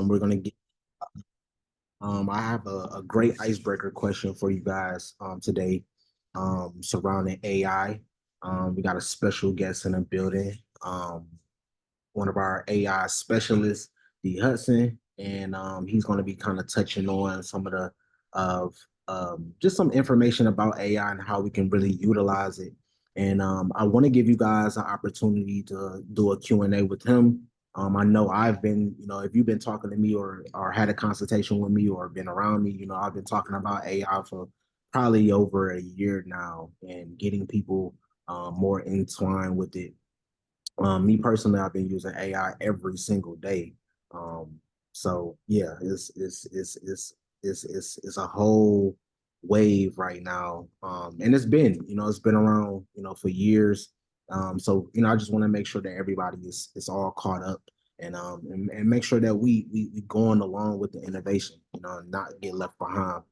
We're gonna get. I have a great icebreaker question for you guys today surrounding AI. We got a special guest in the building. One of our AI specialists, the Hudson, and he's going to be kind of touching on some of the of just some information about AI and how we can really utilize it. And I want to give you guys an opportunity to do a Q&A with him. I know I've been, if you've been talking to me or had a consultation with me or been around me, I've been talking about AI for probably over a year now and getting people more entwined with it. Me personally, I've been using AI every single day. So yeah, it's a whole wave right now. And it's been around, for years. So I just want to make sure that everybody is all caught up and make sure that we going along with the innovation, and not get left behind.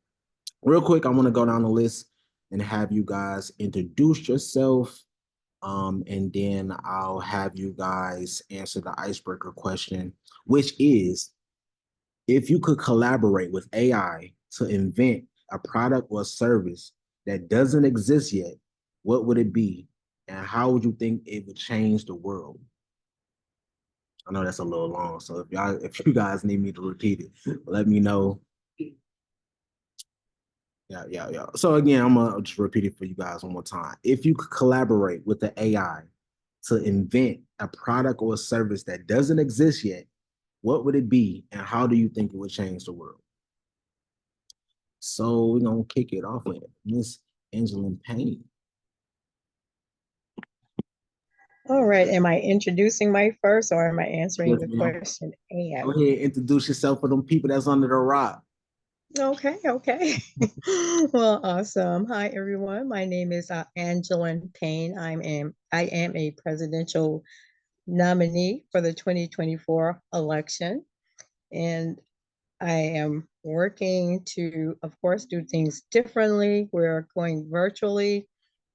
Real quick, I want to go down the list and have you guys introduce yourself, and then I'll have you guys answer the icebreaker question, which is if you could collaborate with AI to invent a product or service that doesn't exist yet, what would it be? And how would you think it would change the world? I know that's a little long, so if you guys need me to repeat it, let me know. Yeah. So again, I'm gonna just repeat it for you guys one more time. If you could collaborate with the AI to invent a product or a service that doesn't exist yet, what would it be, and how do you think it would change the world? So we're gonna kick it off with Miss Angela Payne. All right. Am I introducing my first or am I answering Yes, the ma'am. question? Go ahead, introduce yourself for them people that's under the rock. Okay. Well, awesome. Hi, everyone. My name is Angela Payne. I am a presidential nominee for the 2024 election, and I am working to, of course, do things differently. We're going virtually,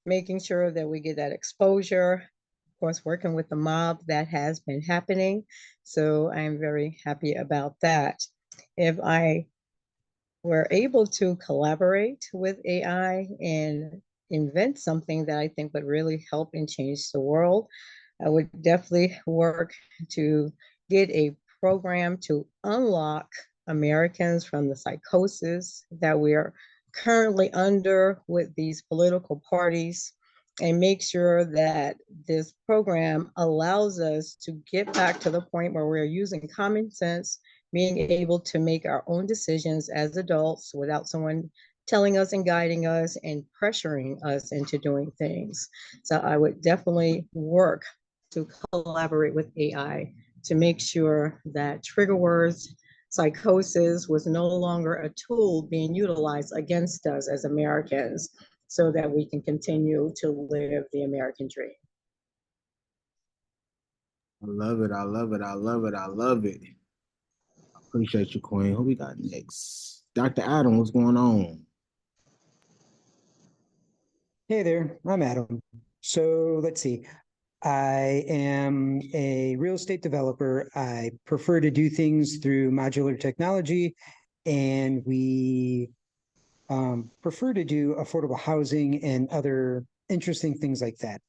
making sure that we get that exposure. Of course, working with the mob that has been happening. So I'm very happy about that. If I were able to collaborate with AI and invent something that I think would really help and change the world, I would definitely work to get a program to unlock Americans from the psychosis that we are currently under with these political parties, and make sure that this program allows us to get back to the point where we're using common sense, being able to make our own decisions as adults without someone telling us and guiding us and pressuring us into doing things. So I would definitely work to collaborate with AI to make sure that trigger words, psychosis was no longer a tool being utilized against us as Americans, so that we can continue to live the American dream. I love it. I love it. I love it. I love it. Appreciate you, Queen. Who we got next? Dr. Adam, what's going on? Hey there, I'm Adam. So let's see. I am a real estate developer. I prefer to do things through modular technology, and we prefer to do affordable housing and other interesting things like that.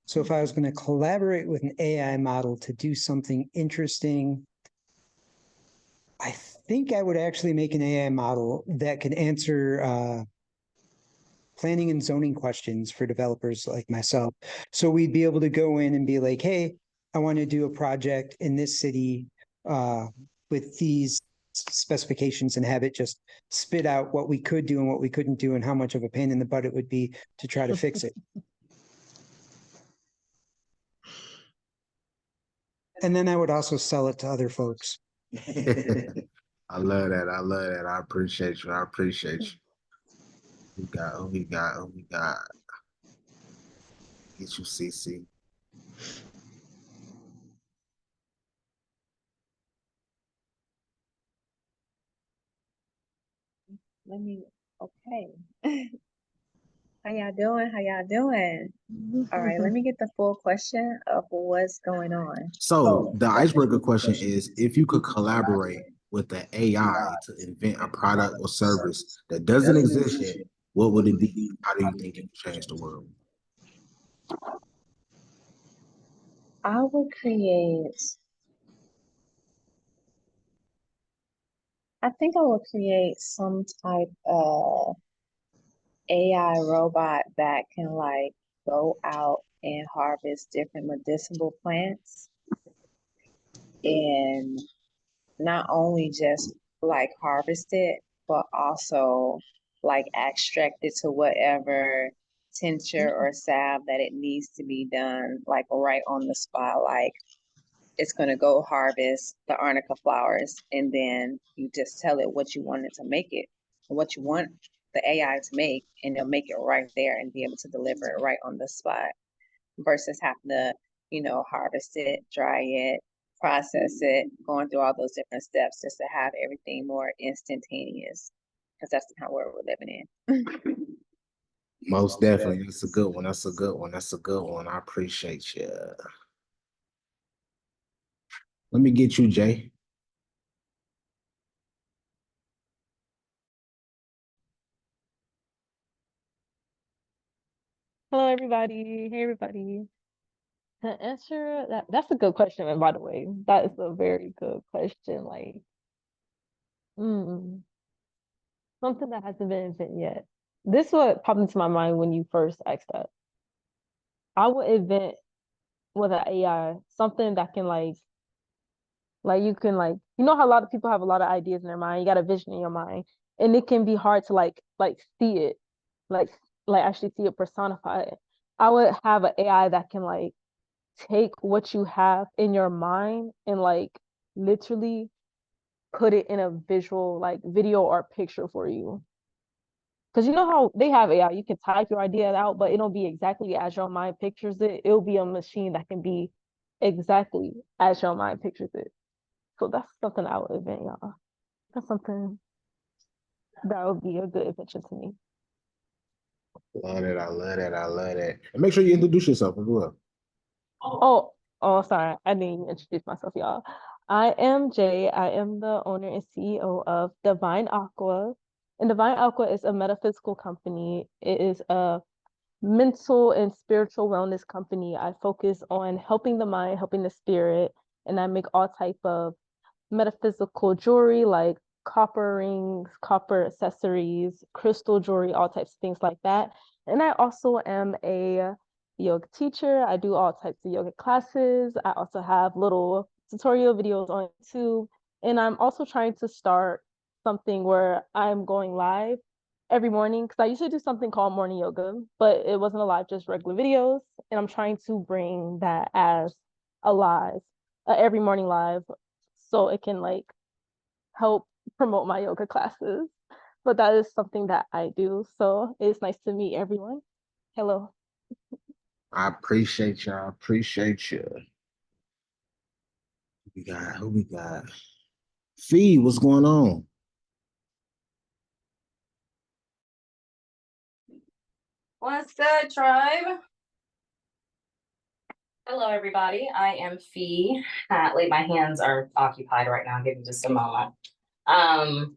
So if I was going to collaborate with an AI model to do something interesting, I think I would actually make an AI model that could answer planning and zoning questions for developers like myself. So we'd be able to go in and be like, hey, I want to do a project in this city with these specifications, and have it just spit out what we could do and what we couldn't do and how much of a pain in the butt it would be to try to fix it. And then I would also sell it to other folks. I love that. I love that. I appreciate you. I appreciate you. Who we got? Get you, CC. Okay. How y'all doing? How y'all doing? All right, let me get the full question of what's going on. So the icebreaker question is, if you could collaborate with the AI to invent a product or service that doesn't exist yet, what would it be? How do you think it would change the world? I would create, I think I would create some type of AI robot that can like go out and harvest different medicinal plants and not only just like harvest it, but also like extract it to whatever tincture or salve that it needs to be done, like right on the spot. Like it's gonna go harvest the arnica flowers, and then you just tell it what you want it to make it, what you want the AI to make, and it'll make it right there and be able to deliver it right on the spot versus having to, harvest it, dry it, process it, going through all those different steps just to have everything more instantaneous. Because that's the kind of world we're living in. Most definitely. That's a good one. That's a good one. That's a good one. I appreciate you. Let me get you, Jay. Hello, everybody. Hey, everybody. To answer that's a good question, and by the way, that is a very good question. Like, mm, something that hasn't been invented yet. This what popped into my mind when you first asked that. I would invent with an AI something that can like you can you know how a lot of people have a lot of ideas in their mind. You got a vision in your mind, and it can be hard to like see it, like actually see it personified. I would have an AI that can take what you have in your mind and literally put it in a visual video or picture for you. Because you know how they have AI, you can type your idea out, but it'll be exactly as your mind pictures it. It'll be a machine that can be exactly as your mind pictures it. So that's something I would invent, y'all. That's something that would be a good invention to me. Love it. I love it. I love it. And make sure you introduce yourself as well. Oh, sorry. I didn't even introduce myself, y'all. I am Jay. I am the owner and CEO of Divine Aqua. And Divine Aqua is a metaphysical company. It is a mental and spiritual wellness company. I focus on helping the mind, helping the spirit, and I make all type of metaphysical jewelry like copper rings, copper accessories, crystal jewelry, all types of things like that. And I also am a yoga teacher. I do all types of yoga classes. I also have little tutorial videos on YouTube. And I'm also trying to start something where I'm going live every morning because I used to do something called morning yoga, but it wasn't a live, just regular videos. And I'm trying to bring that as a live, every morning live, so it can help promote my yoga classes. But that is something that I do. So it's nice to meet everyone. Hello. I appreciate you. I appreciate you. Who we got? Fee, what's going on? What's good, tribe? Hello, everybody. I am Fee. My hands are occupied right now. Give me just a moment. I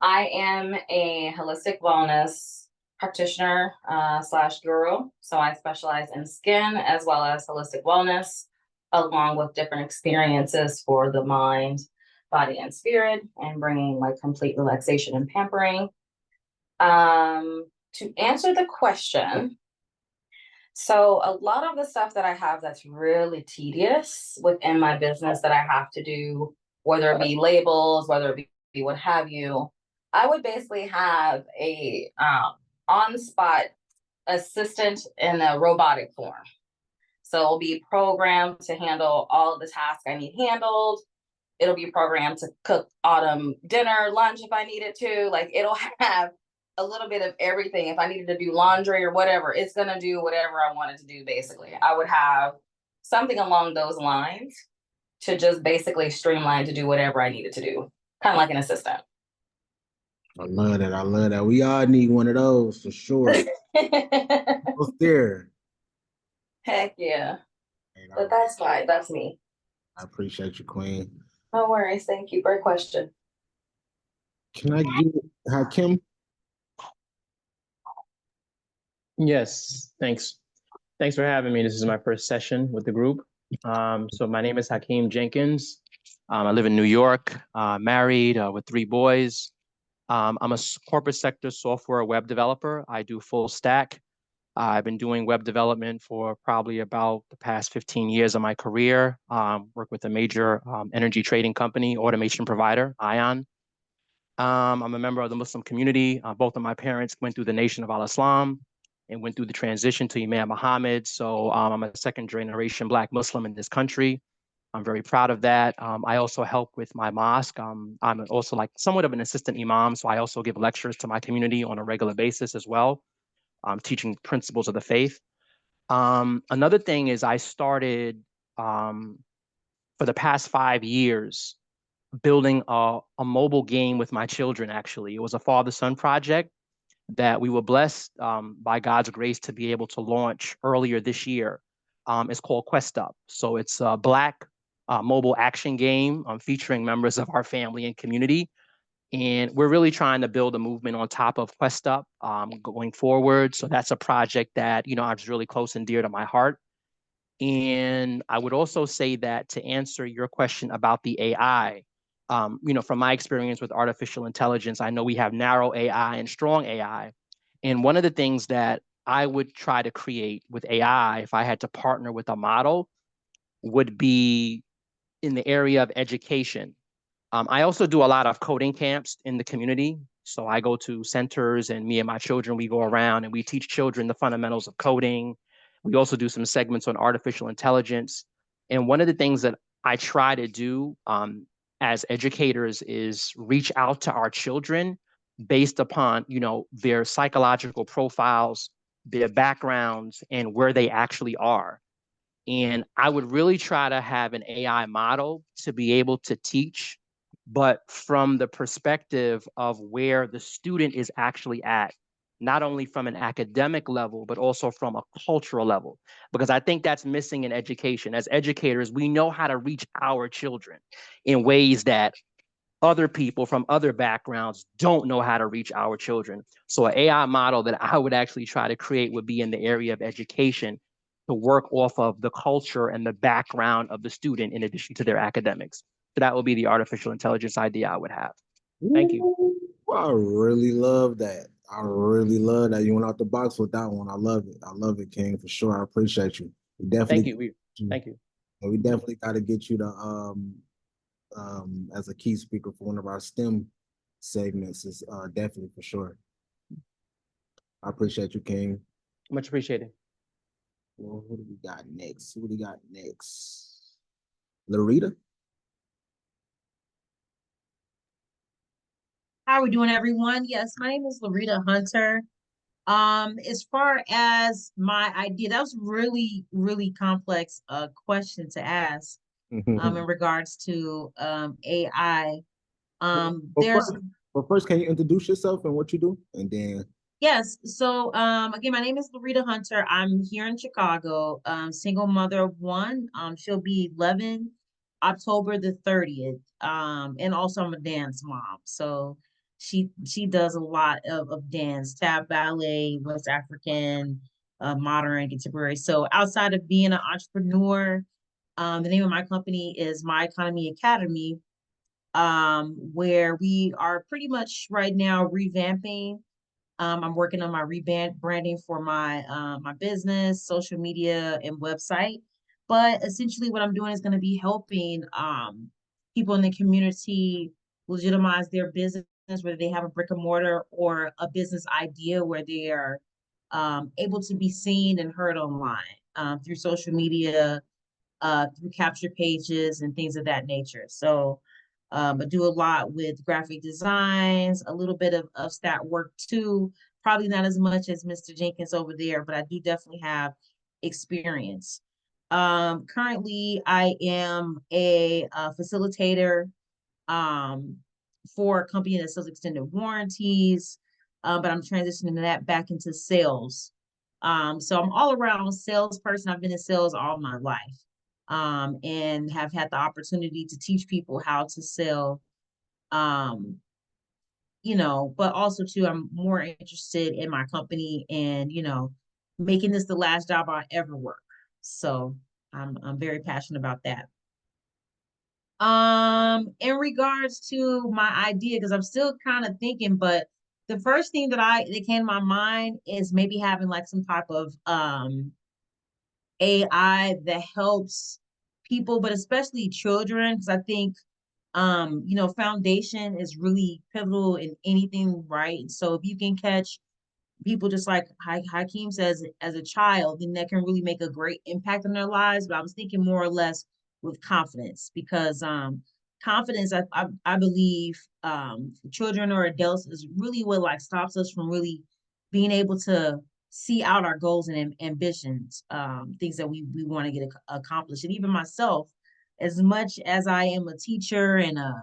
am a holistic wellness practitioner slash guru. So I specialize in skin as well as holistic wellness, along with different experiences for the mind, body, and spirit, and bringing complete relaxation and pampering. To answer the question, so a lot of the stuff that I have that's really tedious within my business that I have to do, whether it be labels, whether it be what have you, I would basically have a on-spot assistant in a robotic form. So it'll be programmed to handle all of the tasks I need handled. It'll be programmed to cook autumn dinner, lunch if I needed to. It'll have a little bit of everything. If I needed to do laundry or whatever, it's going to do whatever I wanted to do, basically. I would have something along those lines to just basically streamline to do whatever I needed to do, kind of like an assistant. I love that. I love that. We all need one of those for sure. What's there? Heck yeah. But that's fine. That's me. I appreciate you, Queen. No worries. Thank you. Great question. Can I get Hakim? Yes, thanks. Thanks for having me. This is my first session with the group. So my name is Hakeem Jenkins. I live in New York, married with 3 boys. I'm a corporate sector software web developer. I do full stack. I've been doing web development for probably about the past 15 years of my career. Work with a major energy trading company, automation provider, Ion. I'm a member of the Muslim community. Both of my parents went through the Nation of Al-Islam and went through the transition to Imam Muhammad. So I'm a second generation Black Muslim in this country. I'm very proud of that. I also help with my mosque. I'm also like somewhat of an assistant imam. So I also give lectures to my community on a regular basis as well, teaching principles of the faith. Another thing is I started for the past 5 years building a mobile game with my children, actually. It was a father-son project that we were blessed by God's grace to be able to launch earlier this year. It's called Quest Up. So it's a Black mobile action game featuring members of our family and community. And we're really trying to build a movement on top of Quest Up going forward. So that's a project that, is really close and dear to my heart. And I would also say that to answer your question about the AI, from my experience with artificial intelligence, I know we have narrow AI and strong AI. And one of the things that I would try to create with AI, if I had to partner with a model, would be in the area of education. I also do a lot of coding camps in the community. So I go to centers and me and my children, we go around and we teach children the fundamentals of coding. We also do some segments on artificial intelligence. And one of the things that I try to do as educators is reach out to our children based upon, their psychological profiles, their backgrounds, and where they actually are. And I would really try to have an AI model to be able to teach, but from the perspective of where the student is actually at, not only from an academic level, but also from a cultural level. Because I think that's missing in education. As educators, we know how to reach our children in ways that other people from other backgrounds don't know how to reach our children. So an AI model that I would actually try to create would be in the area of education to work off of the culture and the background of the student in addition to their academics. So that would be the artificial intelligence idea I would have. Thank you. Ooh, I really love that. I really love that. You went out the box with that one. I love it. I love it, King, for sure. I appreciate you. We Thank definitely, you. Thank you. we definitely got to get you to as a key speaker for one of our STEM segments. Is definitely for sure. I appreciate you, King. Much appreciated. Well, who do we got next? Who do we got next? Larita? How are we doing, everyone? Yes, my name is Larita Hunter. As far as my idea, that was really, really complex question to ask in regards to AI. Well, There's first, can you introduce yourself and what you do? And then Yes. So again, my name is Larita Hunter. I'm here in Chicago, single mother of 1. She'll be 11 October the 30th. And also I'm a dance mom. So she does a lot of dance, tap, ballet, West African, modern, contemporary. So outside of being an entrepreneur, the name of my company is My Economy Academy, where we are pretty much right now revamping. I'm working on my branding for my business, social media, and website. But essentially, what I'm doing is going to be helping people in the community legitimize their business, whether they have a brick and mortar or a business idea where they are able to be seen and heard online through social media, through capture pages and things of that nature. So I do a lot with graphic designs, a little bit of stat work too. Probably not as much as Mr. Jenkins over there, but I do definitely have experience. Currently, I am a facilitator um, for a company that sells extended warranties, but I'm transitioning that back into sales. So I'm all around salesperson. I've been in sales all my life. and have had the opportunity to teach people how to sell. But also too, I'm more interested in my company and, making this the last job I ever work. So I'm very passionate about that. In regards to my idea, because I'm still kind of thinking, but the first thing that came to my mind is maybe having like some type of AI that helps people, but especially children, because I think foundation is really pivotal in anything, right? So if you can catch people just like Hakeem says, as a child, then that can really make a great impact on their lives. But I was thinking more or less with confidence, because confidence, I believe, children or adults is really what like stops us from really being able to see out our goals and ambitions, things that we want to get accomplished. And even myself, as much as I am a teacher and a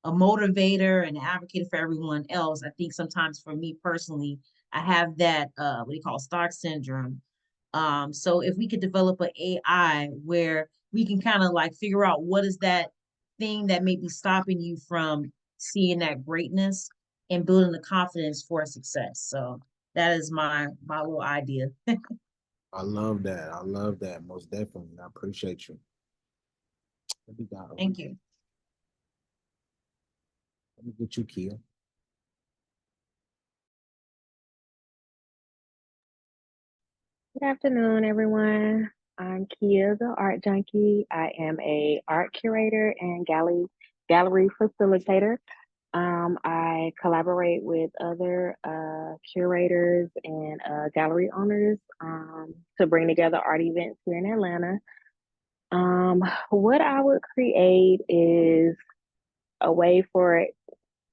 motivator and an advocate for everyone else, I think sometimes for me personally, I have that what do you call stock syndrome. So if we could develop an AI where we can kind of like figure out what is that thing that may be stopping you from seeing that greatness and building the confidence for success. So that is my little idea. I love that. I love that. Most definitely. I appreciate you. Thank you. Let me get you, Kia. Good afternoon, everyone. I'm Kia, the art junkie. I am a art curator and gallery facilitator. I collaborate with other curators and gallery owners to bring together art events here in Atlanta. What I would create is a way for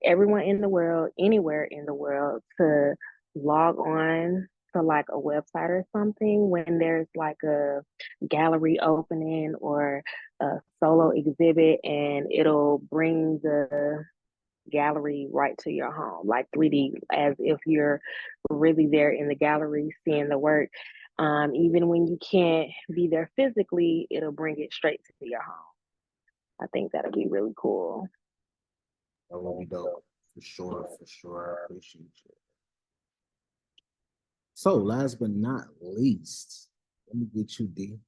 everyone in the world, anywhere in the world, to log on to like a website or something when there's like a gallery opening or a solo exhibit, and it'll bring the gallery right to your home, like 3D, as if you're really there in the gallery seeing the work. Even when you can't be there physically, it'll bring it straight to your home. I think that'll be really cool. That will be dope. For sure, for sure. I appreciate you. So last but not least, let me get you, D.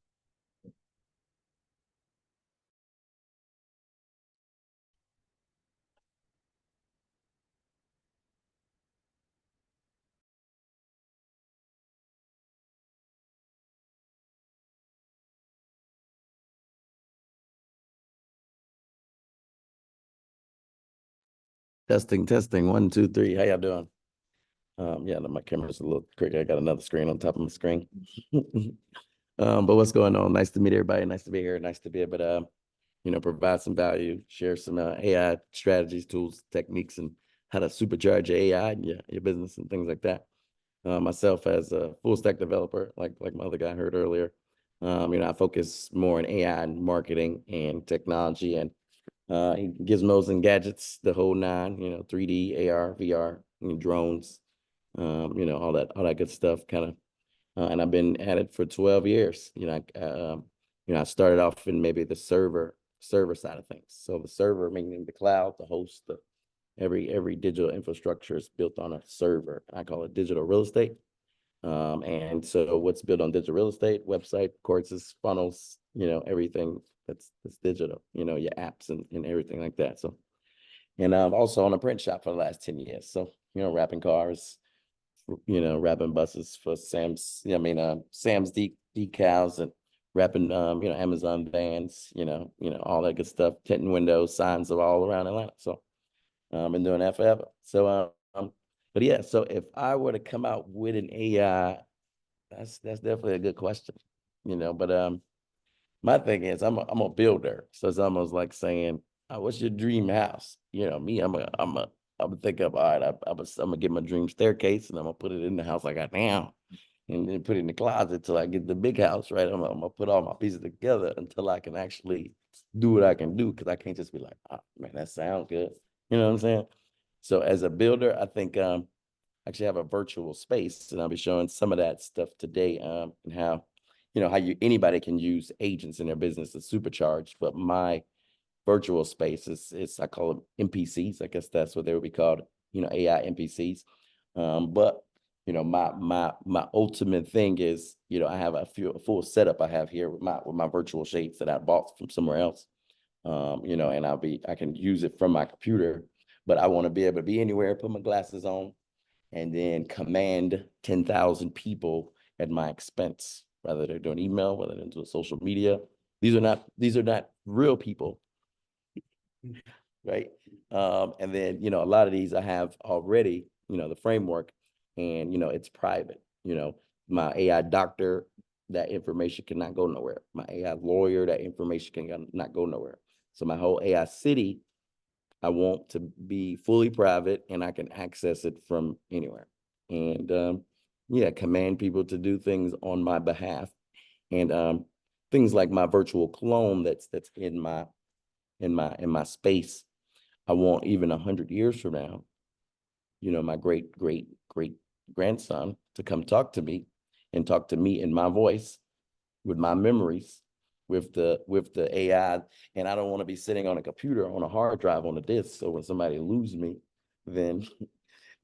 Testing, testing. 1, 2, 3. How y'all doing? Yeah, my camera's a little crooked. I got another screen on top of my screen. But what's going on? Nice to meet everybody. Nice to be here. Nice to be able to, provide some value, share some AI strategies, tools, techniques, and how to supercharge your AI and your business and things like that. Myself as a full stack developer, like my other guy heard earlier, I focus more on AI and marketing and technology and gizmos and gadgets, the whole nine, 3D, AR, VR, drones, all that good stuff kind of. And I've been at it for 12 years. I started off in maybe the server side of things. So the server, meaning the cloud, the host, every digital infrastructure is built on a server. I call it digital real estate. And so what's built on digital real estate, website, courses, funnels, everything that's digital, your apps and everything like that. So, and I've also owned a print shop for the last 10 years. So, wrapping cars, wrapping buses for Sam's decals and wrapping, Amazon vans, all that good stuff, tinting windows, signs of all around Atlanta. So, been doing that forever. So, but yeah, so if I were to come out with an AI, that's definitely a good question, but my thing is I'm a builder. So it's almost like saying, oh, what's your dream house? Me, I'm gonna think of, all right, I'm gonna get my dream staircase and I'm gonna put it in the house I got now and then put it in the closet till I get the big house, right? I'm gonna put all my pieces together until I can actually do what I can do, because I can't just be like, oh man, that sounds good. You know what I'm saying? So as a builder, I think actually have a virtual space, and I'll be showing some of that stuff today, and how how anybody can use agents in their business to supercharge, but my virtual space is I call them NPCs. I guess that's what they would be called, AI NPCs. But my ultimate thing is, I have a full setup I have here with my virtual shades that I bought from somewhere else. And I can use it from my computer, but I want to be able to be anywhere, put my glasses on, and then command 10,000 people at my expense, whether they're doing email, whether they're doing social media. These are not real people, right? And then, a lot of these I have already, the framework, and, it's private. My AI doctor, that information cannot go nowhere. My AI lawyer, that information can not go nowhere. So my whole AI city, I want to be fully private, and I can access it from anywhere. And command people to do things on my behalf. And things like my virtual clone that's in my space. I want even 100 years from now, my great grandson to come talk to me in my voice, with my memories, with the AI. And I don't want to be sitting on a computer, on a hard drive, on a disk. So when somebody loses me, then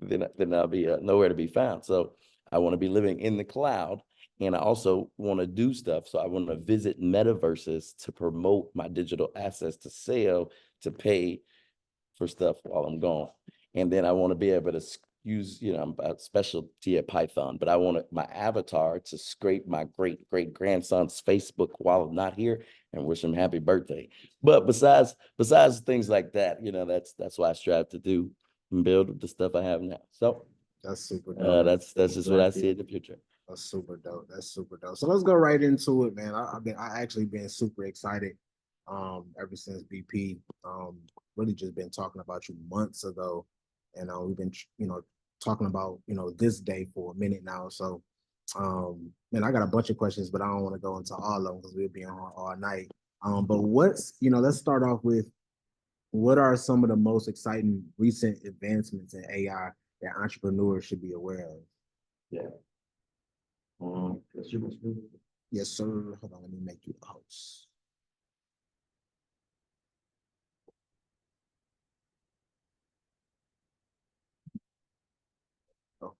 I'll be nowhere to be found. So I want to be living in the cloud. And I also want to do stuff. So I want to visit metaverses to promote my digital assets, to sell, to pay for stuff while I'm gone. And then I want to be able to use, I'm a specialty at Python, but I want my avatar to scrape my great grandson's Facebook while I'm not here and wish him happy birthday. But besides things like that, that's what I strive to do and build the stuff I have now. So that's super dope. That's just what I see in the future. That's super dope. That's super dope. So let's go right into it, man. I actually been super excited ever since BP really just been talking about you months ago, and we've been talking about this day for a minute now. So man, I got a bunch of questions, but I don't want to go into all of them because we'll be on all night. But let's start off with, what are some of the most exciting recent advancements in AI that entrepreneurs should be aware of? Yeah. Yes, sir. Hold on, let me make you a host. Oh.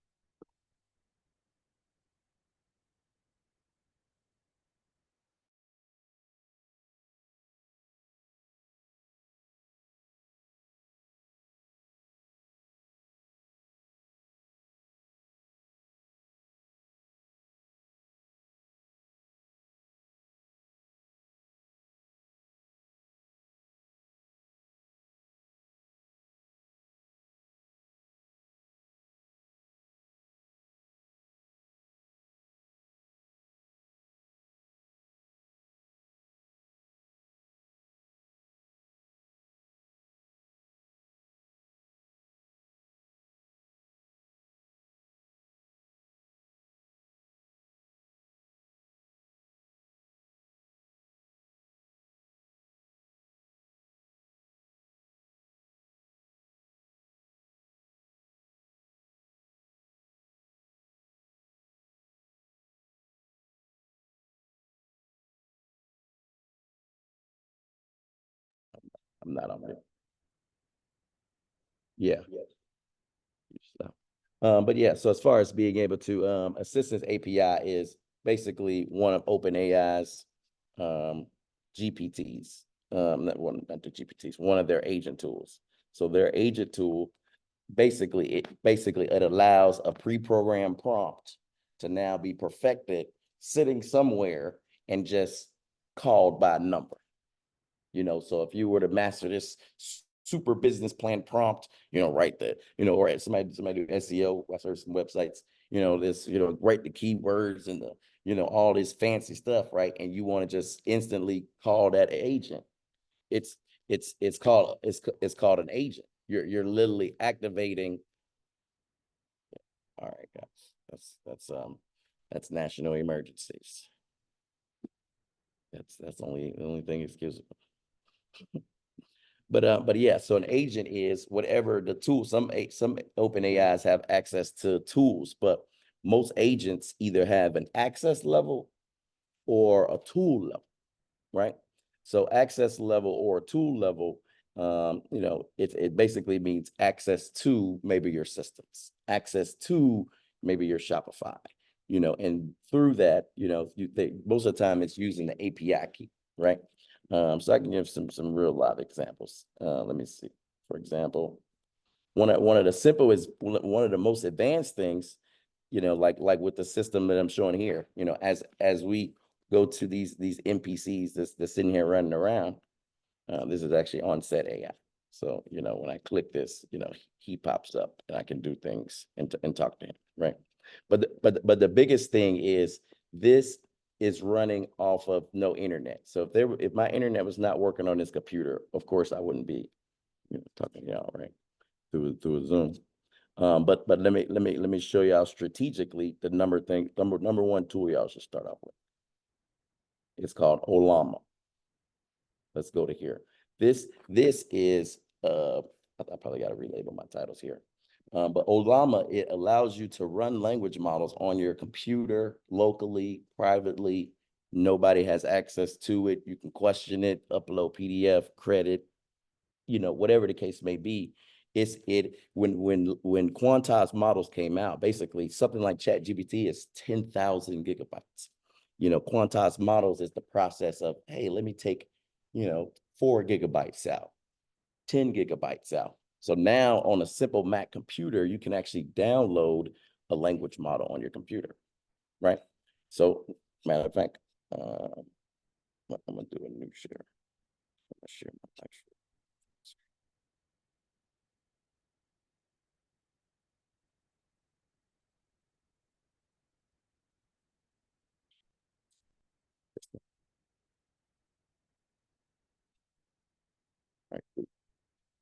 I'm not on it. Yeah. But yeah, so as far as being able to, Assistance API is basically one of OpenAI's GPTs. Not the GPTs, one of their agent tools. So their agent tool, basically it allows a pre-programmed prompt to now be perfected sitting somewhere and just called by a number. So if you were to master this super business plan prompt, write that, or somebody do SEO, I search some websites, this, write the keywords and all this fancy stuff, right? And you want to just instantly call that agent. It's called an agent. You're literally activating. All right, guys, that's national emergencies. That's the only thing excusable. But yeah, so an agent is whatever the tool. Some open AIs have access to tools, but most agents either have an access level or a tool level, right? So access level or tool level, you know, it basically means access to maybe your systems, access to maybe your Shopify, you know, and through that, you know, most of the time it's using the API key, right? So I can give some real live examples. Let me see. For example, one of the simplest, one of the most advanced things, you know, like with the system that I'm showing here, you know, as we go to these NPCs that's sitting here running around, this is actually on-set AI. So, you know, when I click this, you know, he pops up and I can do things and talk to him, right? But the biggest thing is this is running off of no internet. So if my internet was not working on this computer, of course I wouldn't be, you know, talking to y'all, right? Through a Zoom. But let me show y'all strategically the number one tool y'all should start off with. It's called Olama. Let's go to here. This is I probably got to relabel my titles here. But Olama, it allows you to run language models on your computer locally, privately. Nobody has access to it. You can question it, upload PDF, credit, you know, whatever the case may be. When quantized models came out, basically something like ChatGPT is 10,000 gigabytes. You know, quantized models is the process of, hey, let me take, you know, 4 gigabytes out, 10 gigabytes out. So now on a simple Mac computer, you can actually download a language model on your computer, right? So matter of fact, I'm gonna do a new share. I'm gonna share my text. Right.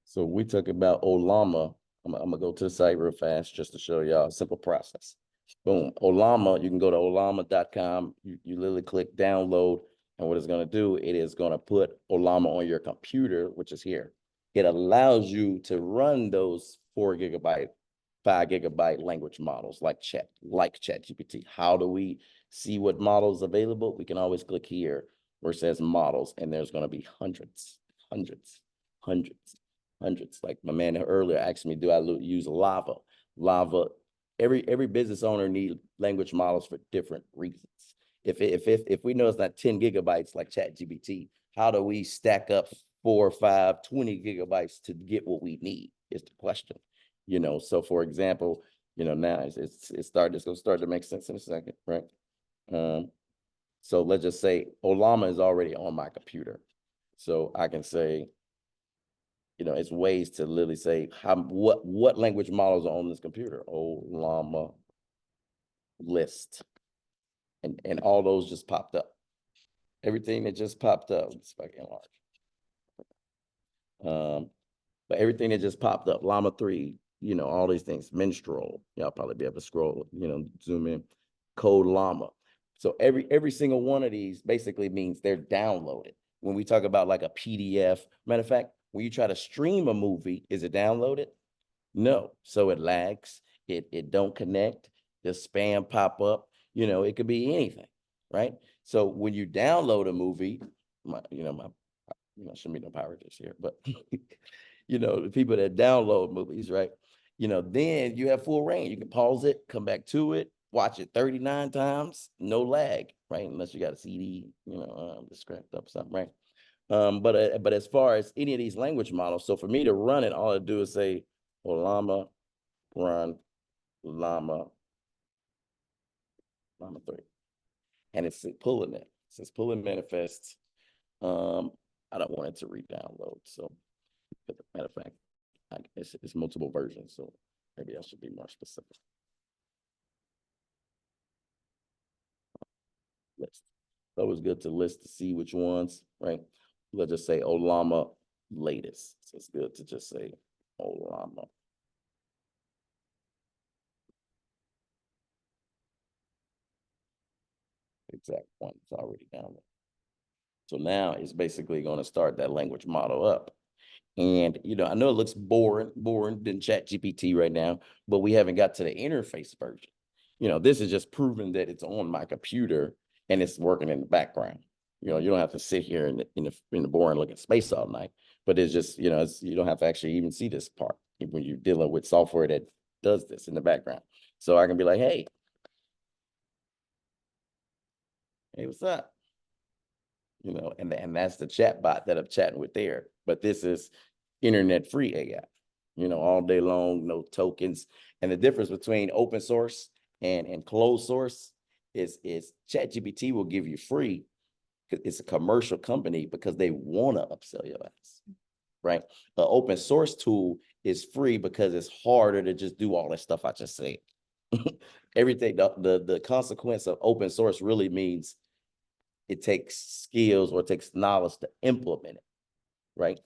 So we talk about Olama. I'm gonna go to the site real fast just to show y'all a simple process. Boom, Olama, you can go to olama.com. You literally click download, and what it's gonna do, it is gonna put Olama on your computer, which is here. It allows you to run those 4 gigabyte, 5 gigabyte language models like ChatGPT. How do we see what models available? We can always click here where it says models, and there's gonna be hundreds. Like my man earlier asked me, do I use Lava? Lava, every business owner needs language models for different reasons. If we know it's not 10 gigabytes like ChatGPT, how do we stack up 4, 5, 20 gigabytes to get what we need is the question. You know, so for example, you know, now it's gonna start to make sense in a second, right? So let's just say Olama is already on my computer. So I can say, you know, it's ways to literally say what language models are on this computer. Olama list. And all those just popped up. Everything that just popped up. Let's see if I can enlarge. But everything that just popped up, Llama 3, you know, all these things, Minstrel, y'all probably be able to scroll, you know, zoom in, Code Llama. So every single one of these basically means they're downloaded. When we talk about like a PDF, matter of fact, when you try to stream a movie, is it downloaded? No. So it lags, it don't connect, the spam pop up, you know, it could be anything, right? So when you download a movie, shouldn't be no power just here, but you know, the people that download movies, right? You know, then you have full range. You can pause it, come back to it, watch it 39 times, no lag, right? Unless you got a CD, you know, just scrapped up something, right? But as far as any of these language models, so for me to run it, all I do is say, Llama, run, Llama 3. And it's pulling it. It says pulling manifests. I don't want it to re-download. So, as a matter of fact, it's multiple versions. So maybe I should be more specific. List. It's always good to list to see which ones, right? Let's just say Olama latest. So it's good to just say Olama. Exact one. It's already downloaded. So now it's basically going to start that language model up. And, you know, I know it looks boring than ChatGPT right now, but we haven't got to the interface version. You know, this is just proving that it's on my computer and it's working in the background. You know, you don't have to sit here in the boring looking space all night, but it's just, you know, you don't have to actually even see this part when you're dealing with software that does this in the background. So I can be like, hey, what's up? You know, and that's the chat bot that I'm chatting with there. But this is internet free AI, you know, all day long, no tokens. And the difference between open source and closed source is ChatGPT will give you free. It's a commercial company because they want to upsell your ass, right? The open source tool is free because it's harder to just do all that stuff I just said. Everything, the consequence of open source really means it takes skills or it takes knowledge to implement it, right?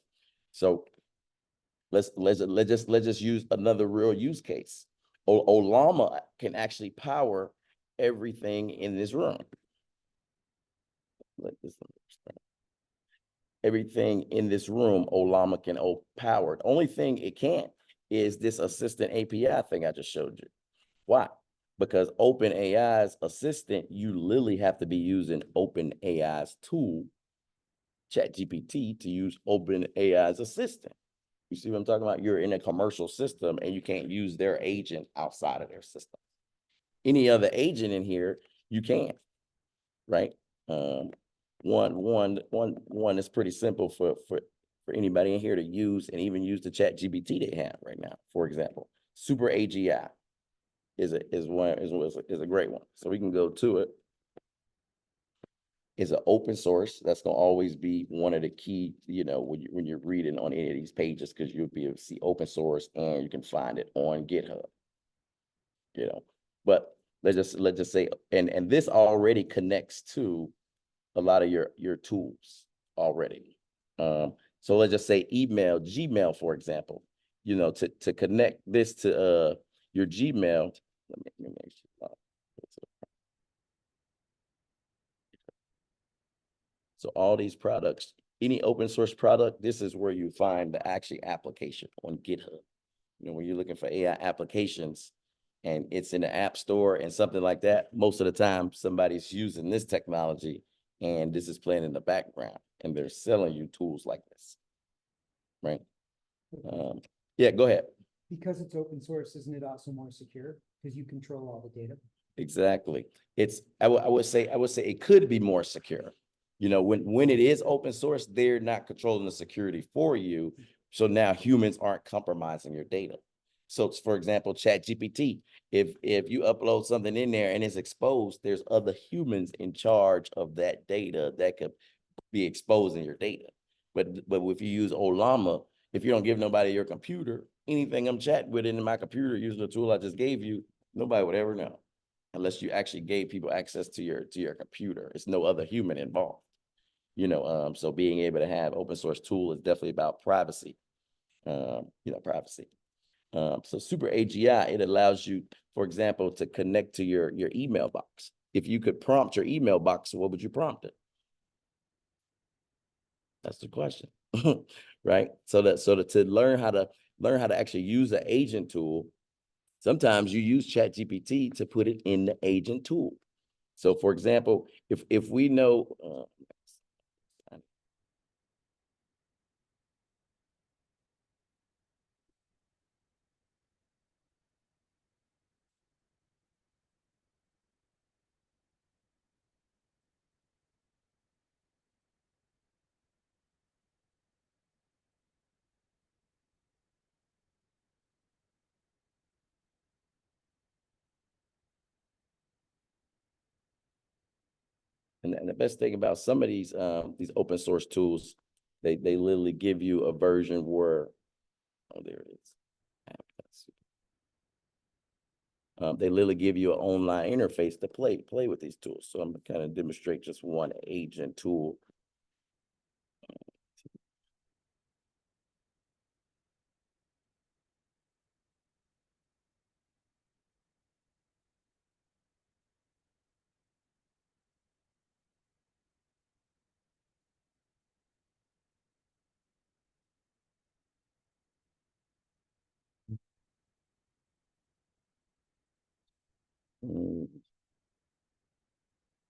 So let's just use another real use case. Olama can actually power everything in this room. Everything in this room, Olama can power. The only thing it can't is this assistant API thing I just showed you. Why? Because OpenAI's assistant, you literally have to be using OpenAI's tool, ChatGPT, to use OpenAI's assistant. You see what I'm talking about? You're in a commercial system and you can't use their agent outside of their system. Any other agent in here, you can, right? One is pretty simple for anybody in here to use, and even use the ChatGPT they have right now. For example, Super AGI is a great one. So we can go to it. It's an open source. That's gonna always be one of the key, you know, when you're reading on any of these pages, because you'll be able to see open source and you can find it on GitHub. You know, but let's just say, and this already connects to a lot of your tools already. So let's just say Gmail, for example, you know, to connect this to your Gmail. Let me make sure. So all these products, any open source product, this is where you find the actual application on GitHub. You know, when you're looking for AI applications and it's in the app store and something like that, most of the time somebody's using this technology and this is playing in the background and they're selling you tools like this, right? Yeah, go ahead. Because it's open source, isn't it also more secure? Because you control all the data. Exactly. I would say it could be more secure. You know, when it is open source, they're not controlling the security for you. So now humans aren't compromising your data. So for example, ChatGPT, if you upload something in there and it's exposed, there's other humans in charge of that data that could be exposing your data. But if you use Olama, if you don't give nobody your computer, anything I'm chatting with in my computer using the tool I just gave you, nobody would ever know, unless you actually gave people access to your computer. It's no other human involved. You know, so being able to have open source tool is definitely about privacy. You know, privacy. So Super AGI, it allows you, for example, to connect to your email box. If you could prompt your email box, what would you prompt it? That's the question, right? So to learn how to actually use the agent tool, sometimes you use ChatGPT to put it in the agent tool. So for example, if we know, and the best thing about some of these open source tools, they literally give you a version where, oh, there it is. They literally give you an online interface to play with these tools. So I'm kind of demonstrate just one agent tool.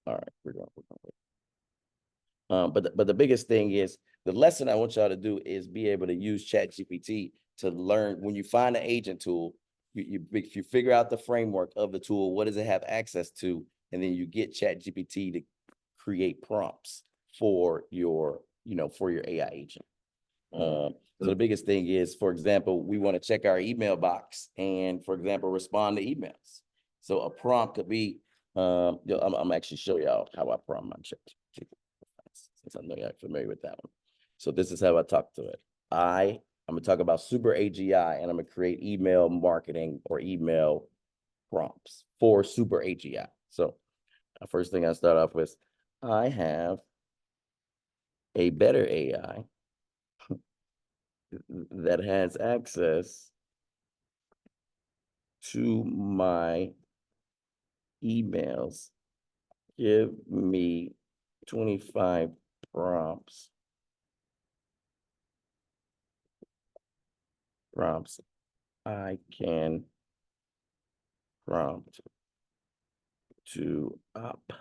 All right, we're going. But the biggest thing is the lesson I want y'all to do is be able to use ChatGPT to learn. When you find an agent tool, you figure out the framework of the tool, what does it have access to, and then you get ChatGPT to create prompts for your AI agent. So the biggest thing is, for example, we want to check our email box and, for example, respond to emails. So a prompt could be, I'm actually show y'all how I prompt my ChatGPT, since I know y'all familiar with that one. So this is how I talk to it. I'm gonna talk about Super AGI, and I'm gonna create email marketing or email prompts for Super AGI. So first thing I start off with, I have a better AI that has access to my emails. Give me 25 prompts I can prompt to optimize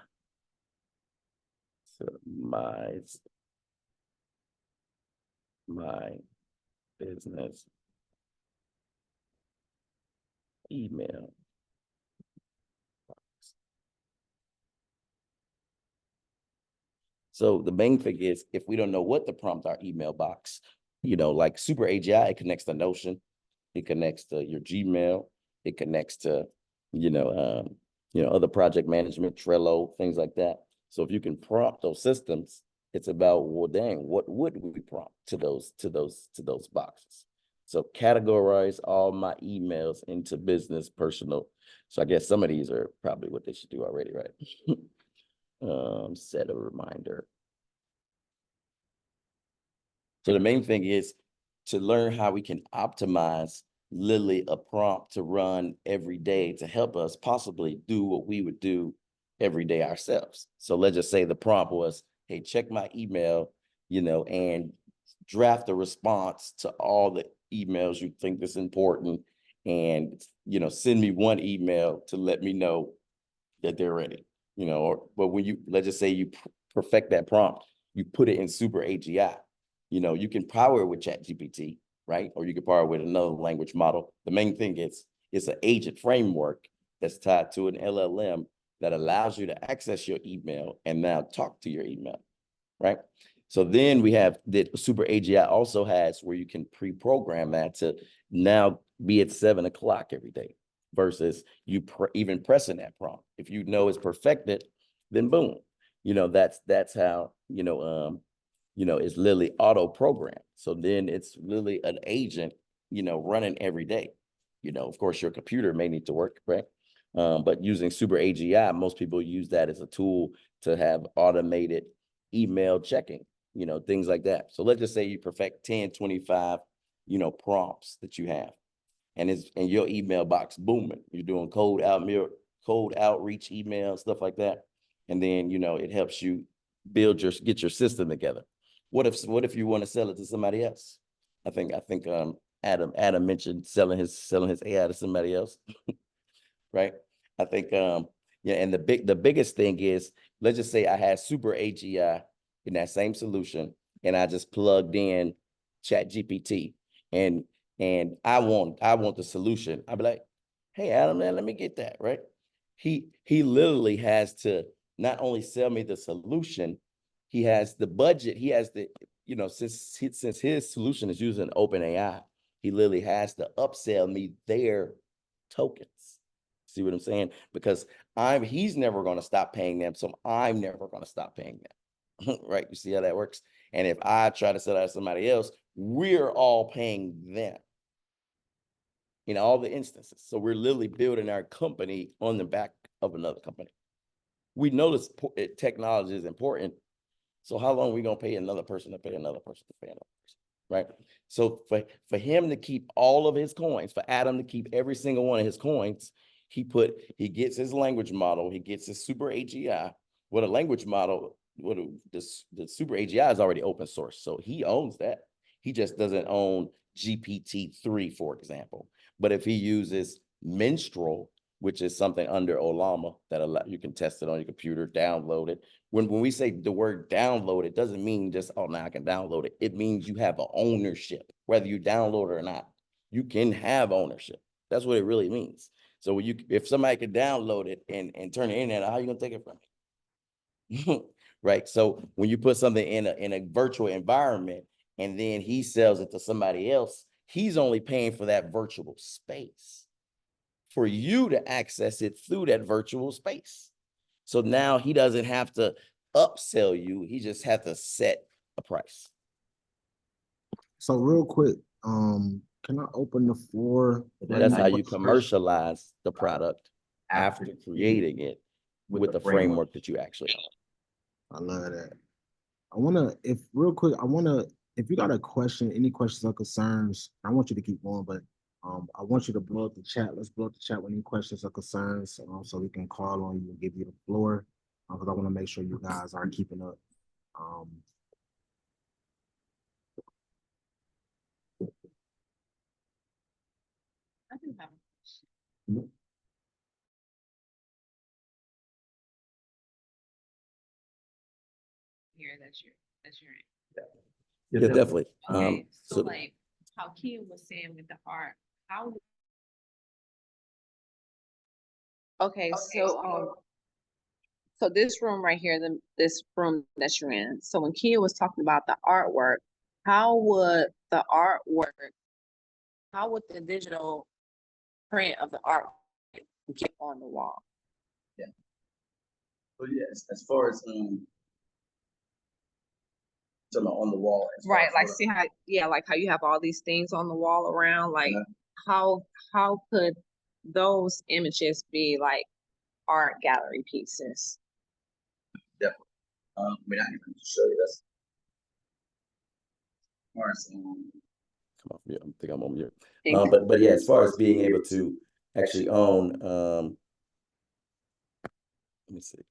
my business email. So the main thing is, if we don't know what to prompt our email box, like Super AGI, it connects to Notion, it connects to your Gmail, it connects to, other project management, Trello, things like that. So if you can prompt those systems, it's about, well, dang, what would we prompt to those boxes? So categorize all my emails into business, personal. So I guess some of these are probably what they should do already, right? Set a reminder. So the main thing is to learn how we can optimize literally a prompt to run every day to help us possibly do what we would do every day ourselves. So let's just say the prompt was, hey, check my email, and draft a response to all the emails you think is important, and, send me one email to let me know that they're ready. But when let's just say you perfect that prompt, you put it in Super AGI, you can power it with ChatGPT, right? Or you can power it with another language model. The main thing is it's an agent framework that's tied to an LLM that allows you to access your email and now talk to your email, right? So then we have that Super AGI also has where you can pre-program that to now be at 7 o'clock every day, versus you even pressing that prompt. If you know it's perfected, then boom, that's how, it's literally auto programmed. So then it's literally an agent, running every day. Of course, your computer may need to work, right? But using Super AGI, most people use that as a tool to have automated email checking, things like that. So let's just say you perfect 10, 25, prompts that you have, and it's in your email box booming. You're doing cold outreach email, stuff like that. And then, it helps you get your system together. What if you want to sell it to somebody else? I think Adam mentioned selling his AI to somebody else. Right? I think and the biggest thing is, let's just say I had Super AGI in that same solution, and I just plugged in ChatGPT, and I want the solution. I'd be like, hey Adam, man, let me get that, right? He literally has to not only sell me the solution, he has the budget, he has the, since his solution is using OpenAI, he literally has to upsell me their tokens. See what I'm saying? Because he's never going to stop paying them, so I'm never going to stop paying them. Right? You see how that works? And if I try to sell that to somebody else, we're all paying them in all the instances. So we're literally building our company on the back of another company. We know this technology is important. So how long are we going to pay another person to pay another person to pay another person? Right? So for him to keep all of his coins, for Adam to keep every single one of his coins, he gets his language model, he gets his Super AGI. What a language model, the Super AGI is already open source, so he owns that. He just doesn't own GPT-3, for example. But if he uses Minstrel, which is something under Olama that you can test it on your computer, download it. When we say the word download, it doesn't mean just, oh, now I can download it. It means you have an ownership, whether you download it or not. You can have ownership. That's what it really means. So when if somebody could download it and turn it in there, how are you gonna take it from me? Right. So when you put something in a virtual environment and then he sells it to somebody else, he's only paying for that virtual space for you to access it through that virtual space. So now he doesn't have to upsell you. He just has to set a price. So real quick, can I open the floor? That's how you commercialize the product after creating it with the framework that you actually own. I love that. If you got a question, any questions or concerns, I want you to keep going, but I want you to blow up the chat. Let's blow up the chat with any questions or concerns, so we can call on you and give you the floor, because I want to make sure you guys are keeping up. I do have a question. Here, that's your Yeah, definitely. Okay, so like how Kim was saying with the art, how okay, so this room right here, this room that you're in. So when Kia was talking about the artwork, how would the artwork, how would the digital print of the art get on the wall? Yeah. So yes, as far as on the wall. Right, like see how, yeah, like how you have all these things on the wall around, like how could those images be like art gallery pieces? Definitely. I mean, I can show you this. As far as, come off mute. I think I'm on mute. But yeah, as far as being able to actually own, let me see.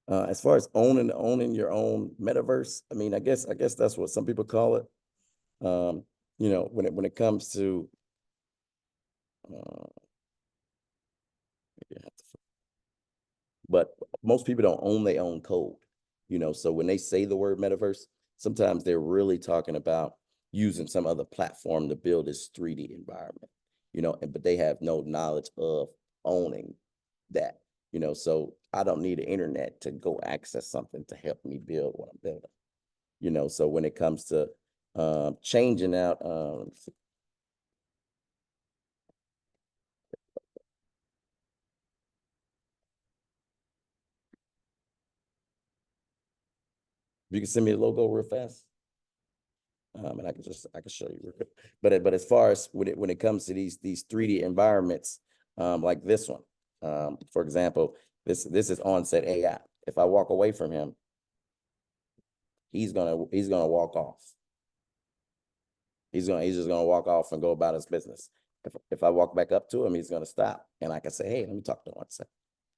As far as owning your own metaverse, I mean, I guess that's what some people call it. You know, when it comes to but most people don't own their own code, you know. So when they say the word metaverse, sometimes they're really talking about using some other platform to build this 3D environment, you know, but they have no knowledge of owning that, you know. So I don't need the internet to go access something to help me build what I'm building, you know. So when it comes to changing out, you can send me a logo real fast. And I can show you real quick. But as far as when it comes to these 3D environments, like this one, for example, this is onset AI. If I walk away from him, he's gonna walk off. He's just gonna walk off and go about his business. If I walk back up to him, he's gonna stop, and I can say, "Hey, let me talk to him one second."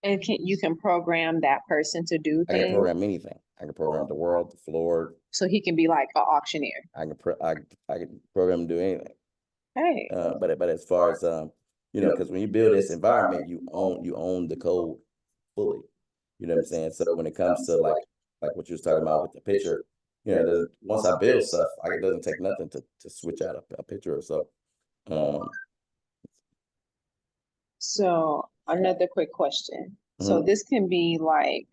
And you can program that person to do I can things, program anything. I can program the world, the floor. so he can be like an auctioneer. I can program him to do anything. Hey, But as far as you know, because when you build this environment, you own the code fully. You know what I'm saying? So when it comes to like what you was talking about with the picture, you know, once I build stuff, it doesn't take nothing to switch out a picture or so. So another quick question. So this can be like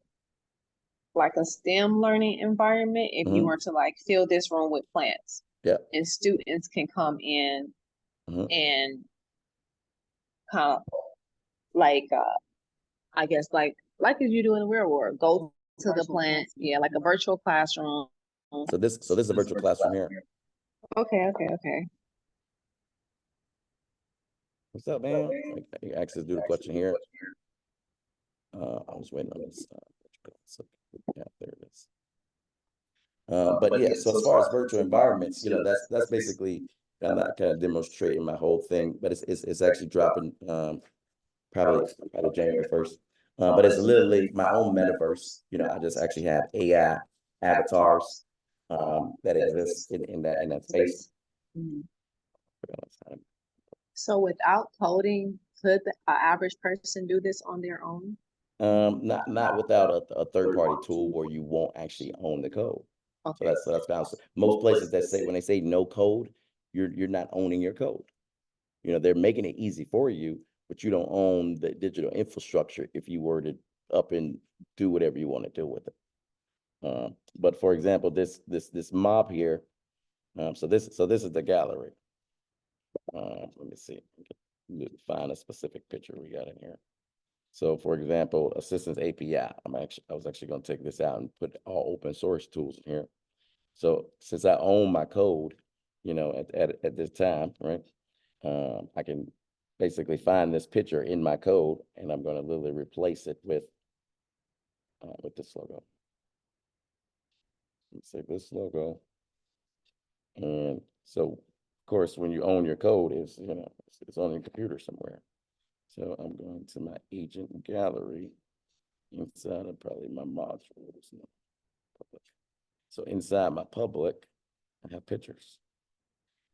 a STEM learning environment if you were to like fill this room with plants. Yeah. And students can come in and kind of like I guess like as you do in the real world, go to the plant, yeah, like a virtual classroom. So this is a virtual classroom here. Okay. What's up, man? You access do the question here. I was waiting on this. Yeah, there it is. But yeah, so as far as virtual environments, you know, that's basically, I'm not kind of demonstrating my whole thing, but it's actually dropping probably January 1st. But it's literally my own metaverse. You know, I just actually have AI avatars that exists in that space. Mhm. So without coding, could the average person do this on their own? Not without a third-party tool where you won't actually own the code. So Okay. that's balanced. Most places that say when they say no code, you're not owning your code. You know, they're making it easy for you, but you don't own the digital infrastructure if you were to up and do whatever you want to do with it. But for example, this mob here. So this is the gallery. Let me see. Find a specific picture we got in here. So for example, Assistance API. I was actually going to take this out and put all open source tools in here. So since I own my code, you know, at this time, right? I can basically find this picture in my code, and I'm going to literally replace it with this logo. Let's say this logo. And so, of course, when you own your code, it's on your computer somewhere. So I'm going to my agent gallery inside of probably my modules. So inside my public, I have pictures,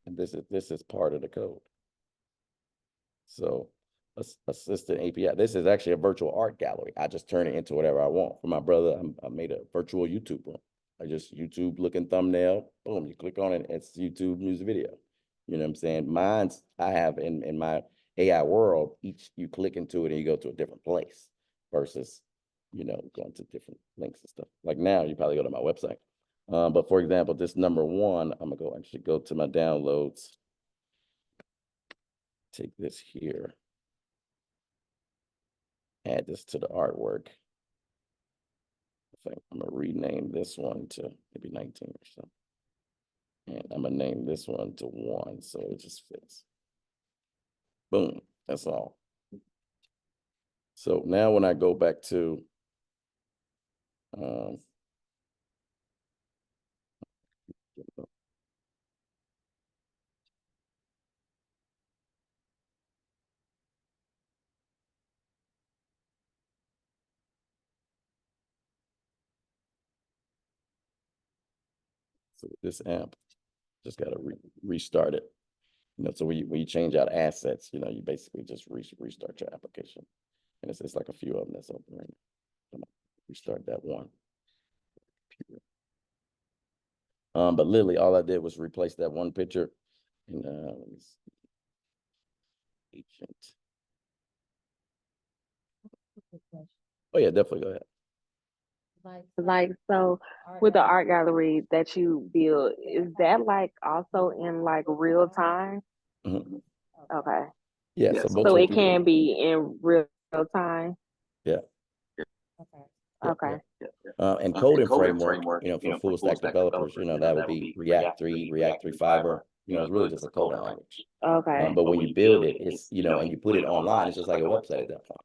and this is part of the code. So Assistant API, this is actually a virtual art gallery. I just turn it into whatever I want. For my brother, I made a virtual YouTube room. I just YouTube looking thumbnail, boom, you click on it, it's YouTube music video. You know what I'm saying? Mine's, I have in my AI world, you click into it and you go to a different place versus, you know, going to different links and stuff. Like now, you probably go to my website. But for example, this number one, I'm gonna go to my downloads. Take this here. Add this to the artwork. I think I'm gonna rename this one to maybe 19 or so. And I'm gonna name this one to 1, so it just fits. Boom, that's all. So now when I go back to so this app, just gotta restart it. You know, so when you change out assets, you know, you basically just restart your application. And it's like a few of them that's open right now. Restart that one. But literally all I did was replace that one picture. And let me see. Agent. Oh yeah, definitely go ahead. Like, so with the art gallery that you build, is that like also in like real time? Mhm. Okay. Yeah, so So multiple it people. can be in real time. Yeah. Okay. And coding framework, you know, for full stack developers, you know, that would be React 3, React 3 Fiber. You know, it's really just a coding language. Okay. But when you build it, it's, you know, and you put it online, it's just like a website at that point.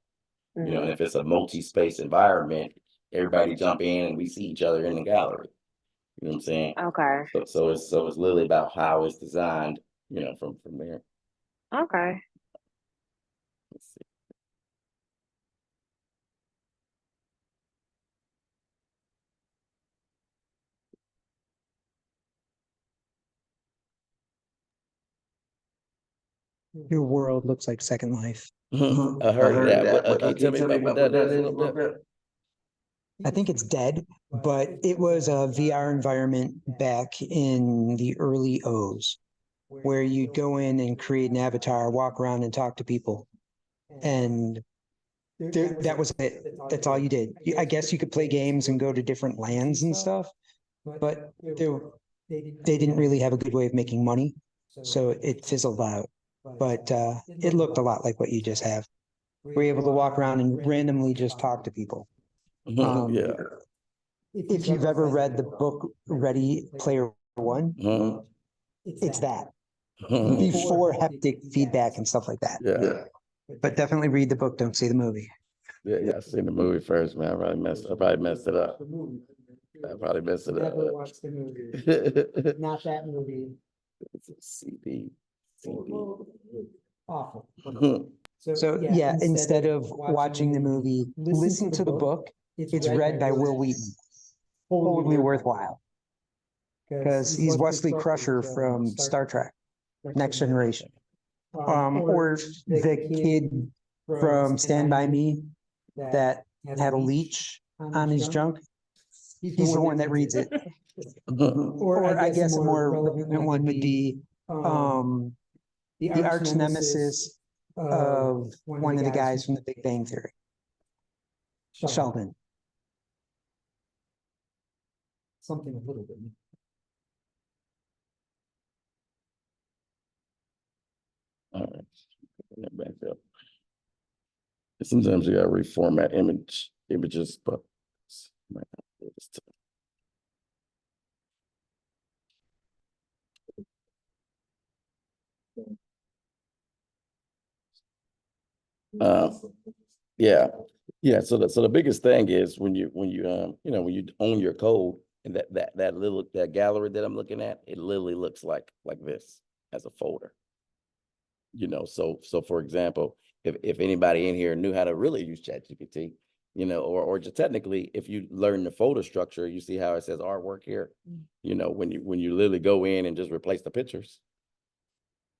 You know, and if it's a multi-space environment, everybody jump in and we see each other in the gallery. You know what I'm saying? Okay. So it's literally about how it's designed, you know, from there. Okay. Let's see. Your world looks like Second Life. I heard that. Can you tell me about what that is a little bit? I think it's dead, but it was a VR environment back in the early O's where you'd go in and create an avatar, walk around and talk to people. And that was it. That's all you did. I guess you could play games and go to different lands and stuff, but they didn't really have a good way of making money. So it fizzled out. But it looked a lot like what you just have. We're able to walk around and randomly just talk to people. Yeah. If you've ever read the book Ready Player One, it's that before haptic feedback and stuff like that. Yeah. But definitely read the book. Don't see the movie. Yeah, I seen the movie first, man. I probably messed it up. I probably messed it up. Never watched the movie. Not that movie. It's a CD. Awful. So yeah, instead of watching the movie, listen to the book. It's read by Will Wheaton. Totally worthwhile. because he's Wesley Crusher from Star Trek, Next Generation. Or the kid from Stand By Me that had a leach on his junk. He's the one that reads it. Or I guess a more relevant one would be the arch nemesis of one of the guys from the Big Bang Theory, Sheldon. Something a little bit. All right. Bring that back up. Sometimes you gotta reformat images, but might not be this time. Yeah. Yeah. So the biggest thing is when you when you own your code, and that gallery that I'm looking at, it literally looks like this as a folder. So for example, if anybody in here knew how to really use ChatGPT, or just technically, if you learn the folder structure, you see how it says artwork here. When you literally go in and just replace the pictures,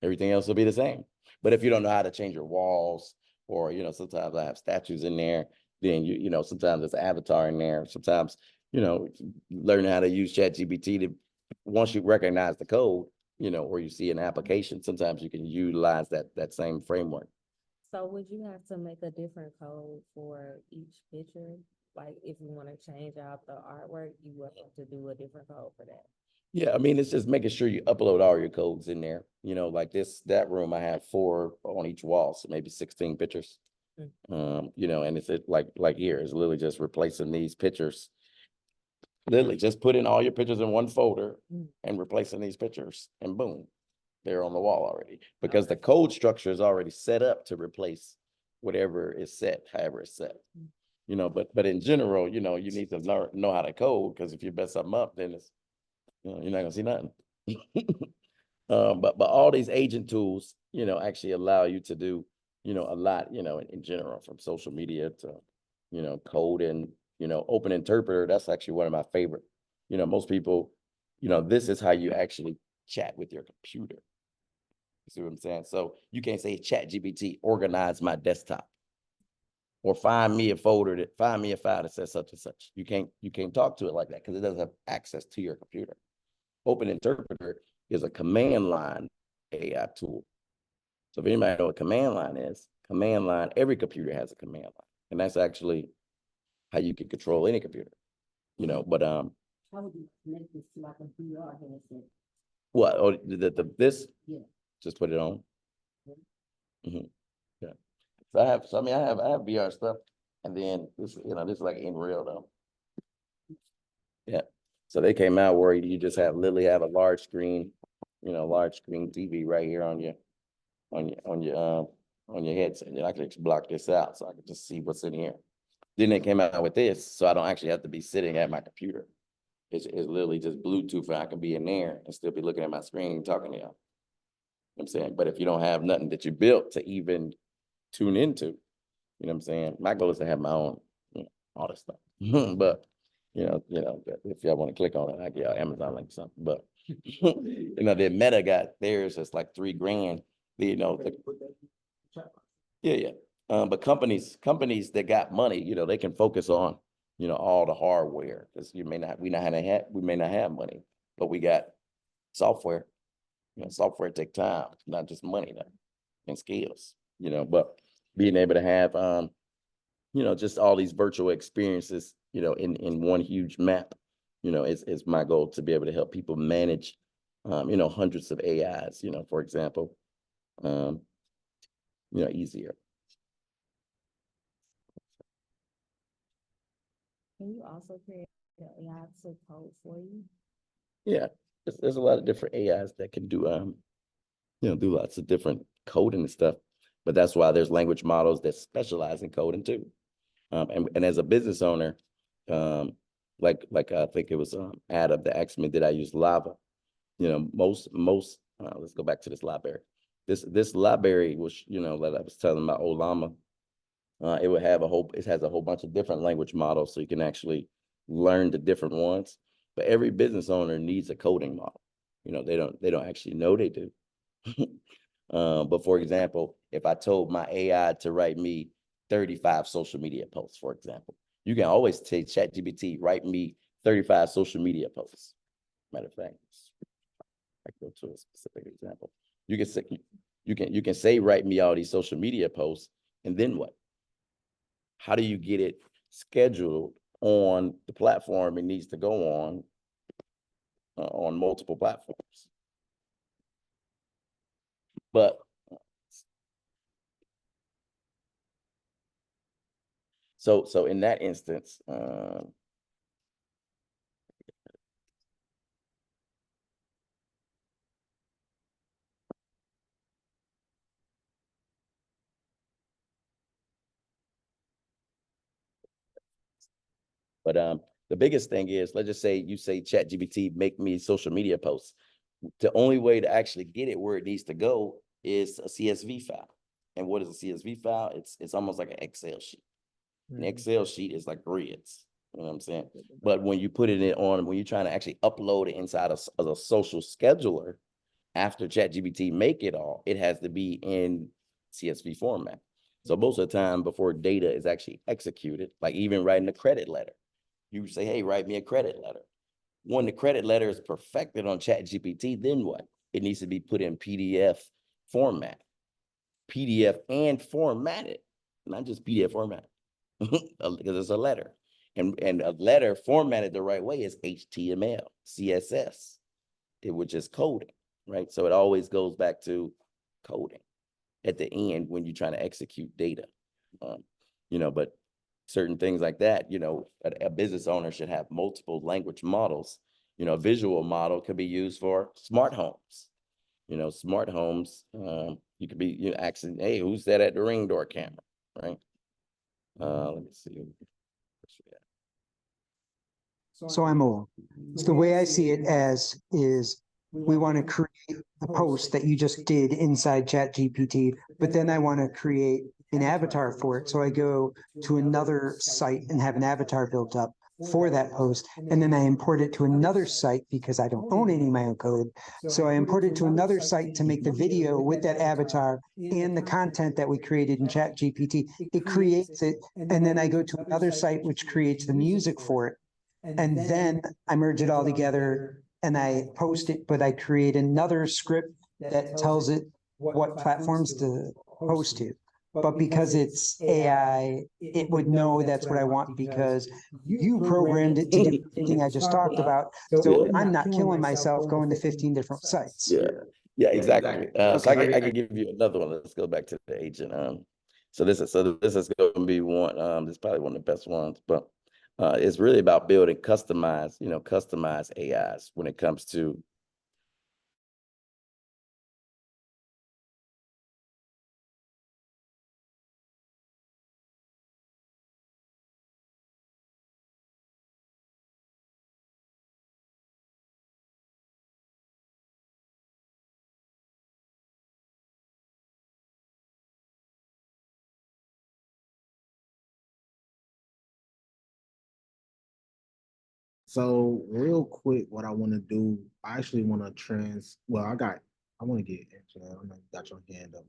everything else will be the same. But if you don't know how to change your walls, or sometimes I have statues in there, then sometimes there's an avatar in there. Sometimes learning how to use ChatGPT to, once you recognize the code, or you see an application, sometimes you can utilize that same framework. So would you have to make a different code for each picture? Like if you want to change out the artwork, you would have to do a different code for that. Yeah, I mean, it's just making sure you upload all your codes in there. Like that room, I have 4 on each wall, so maybe 16 pictures. And it's like here, it's literally just replacing these pictures. Literally just putting all your pictures in one folder and replacing these pictures, and boom, they're on the wall already. Because the code structure is already set up to replace whatever is set, however it's set. But in general, you need to know how to code, because if you mess something up, then it's you're not gonna see nothing. But all these agent tools, actually allow you to do, a lot, in general, from social media to, code and, open interpreter. That's actually one of my favorite. Most people, this is how you actually chat with your computer. You see what I'm saying? So you can't say ChatGPT, organize my desktop, or find me a file that says such and such. You can't talk to it like that, because it doesn't have access to your computer. Open Interpreter is a command line AI tool. So if anybody know what command line is, every computer has a command line. And that's actually how you can control any computer. But How would you connect this to like a VR headset? what? Oh, this? Yeah. Just put it on. Yeah. So I have VR stuff, and then this is like in real though. Yeah. So they came out where you just literally have a large screen, large screen TV right here on your headset. And I can just block this out so I can just see what's in here. Then they came out with this, so I don't actually have to be sitting at my computer. It's literally just Bluetooth, and I can be in there and still be looking at my screen and talking to y'all. I'm saying, but if you don't have nothing that you built to even tune into, what I'm saying, my goal is to have my own, all this stuff. But if y'all want to click on it, I get y'all Amazon link or something. But the Meta got theirs, it's like $3,000. Yeah. But companies that got money, they can focus on, all the hardware, because we may not have money, but we got software. Software take time, not just money though, and skills. But being able to have just all these virtual experiences, in one huge map, is my goal, to be able to help people manage, hundreds of AIs, for example, easier. Can you also create an AI to code for you? Yeah, there's a lot of different AIs that can do, do lots of different coding and stuff. But that's why there's language models that specialize in coding too. And as a business owner, like I think it was Adam that asked me, did I use Lava? Most let's go back to this library. This library was, that I was telling about Olama. It has a whole bunch of different language models, so you can actually learn the different ones. but every business owner needs a coding model. You know, they don't actually know they do. But for example, if I told my AI to write me 35 social media posts, for example, you can always say ChatGPT, write me 35 social media posts. Matter of fact, I go to a specific example. You can say, you can say, write me all these social media posts, and then what? How do you get it scheduled on the platform it needs to go on multiple platforms? But so in that instance, but the biggest thing is, let's just say you say ChatGPT, make me social media posts. The only way to actually get it where it needs to go is a CSV file. And what is a CSV file? It's almost like an Excel sheet. An Excel sheet is like grids. You know what I'm saying? But when you put it on, when you're trying to actually upload it inside of a social scheduler, after ChatGPT make it all, it has to be in CSV format. So most of the time before data is actually executed, like even writing a credit letter, you say, hey, write me a credit letter. When the credit letter is perfected on ChatGPT, then what? It needs to be put in PDF format, PDF and formatted, not just PDF format, because it's a letter. And a letter formatted the right way is HTML, CSS, which is coding, right? So it always goes back to coding at the end when you're trying to execute data. You know, but certain things like that, you know, a business owner should have multiple language models. You know, a visual model could be used for smart homes. You know, smart homes, you could be, you know, asking, hey, who's that at the ring door camera, right? Let me see. So I'm so the way I see it as is we want to create a post that you just did inside ChatGPT, but then I want to create an avatar for it. So I go to another site and have an avatar built up for that post. And then I import it to another site because I don't own any of my own code. So I import it to another site to make the video with that avatar and the content that we created in ChatGPT. It creates it. And then I go to another site, which creates the music for it. And then I merge it all together and I post it, but I create another script that tells it what platforms to post to. But because it's AI, it would know that's what I want because you programmed it to do everything I just talked about. So I'm not killing myself going to 15 different sites. Yeah, exactly. So I can give you another one. Let's go back to the agent. So this is going to be one. This is probably one of the best ones, but it's really about building customized, customized AIs when it comes to So real quick, what I want to do, I actually want to I want to get into that. I know you got your hand up.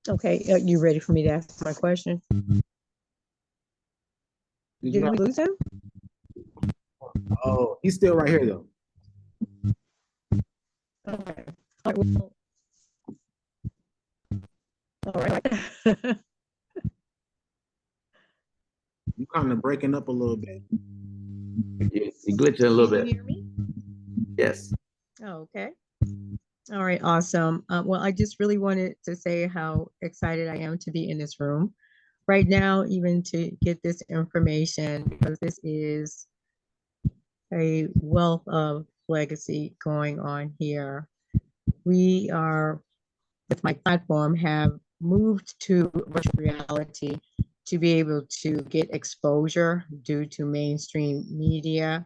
Okay, are you ready for me to ask my question? Did we lose him? Oh, he's still right here though. Okay. All right. You kind of breaking up a little bit. you're glitching a little Can bit. you hear me? Yes. Oh, okay. All right, awesome. Well, I just really wanted to say how excited I am to be in this room right now, even to get this information, because this is a wealth of legacy going on here. We are, with my platform, have moved to virtual reality to be able to get exposure due to mainstream media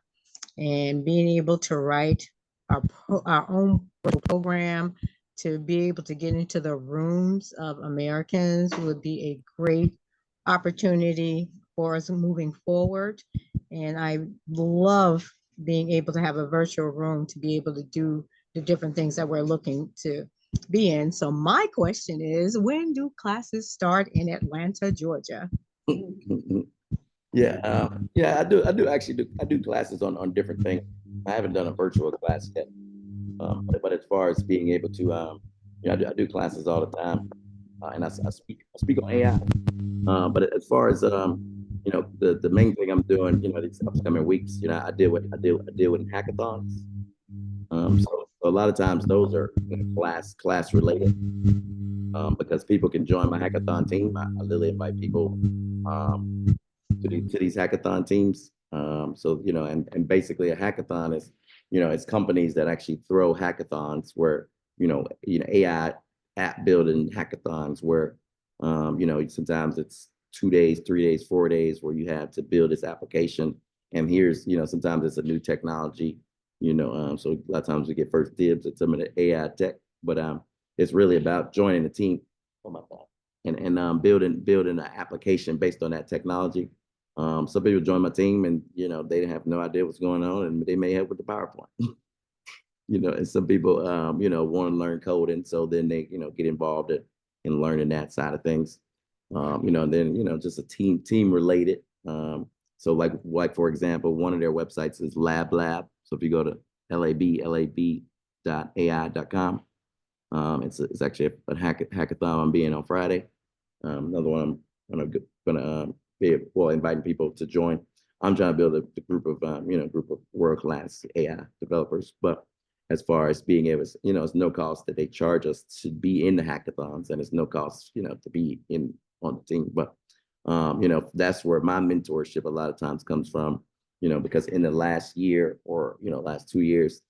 and being able to write our own program to be able to get into the rooms of Americans would be a great opportunity for us moving forward. And I love being able to have a virtual room to be able to do the different things that we're looking to be in. So my question is, when do classes start in Atlanta, Georgia? Yeah, I do classes on different things. I haven't done a virtual class yet. But as far as being able to, I do classes all the time, and I speak on AI. But as far as the main thing I'm doing, these upcoming weeks, I deal with hackathons. So a lot of times those are class related, because people can join my hackathon team. I literally invite people to these hackathon teams. And basically a hackathon is, it's companies that actually throw hackathons where, AI app building hackathons where, sometimes it's 2 days, 3 days, 4 days where you have to build this application. And here's, sometimes it's a new technology, so a lot of times we get first dibs at some of the AI tech, but it's really about joining the team. Oh my God. And building an application based on that technology. Some people join my team and, they have no idea what's going on and they may help with the PowerPoint, and some people, want to learn coding. So then they, get involved in learning that side of things. And then, just a team related. So like, for example, one of their websites is Lab. So if you go to lab.ai.com, it's actually a hackathon I'm being on Friday. Another one I'm gonna be inviting people to join. I'm trying to build a group of world-class AI developers. But as far as being able to, it's no cost that they charge us to be in the hackathons, and it's no cost, to be on the team. But that's where my mentorship a lot of times comes from, because in the last year or last 2 years,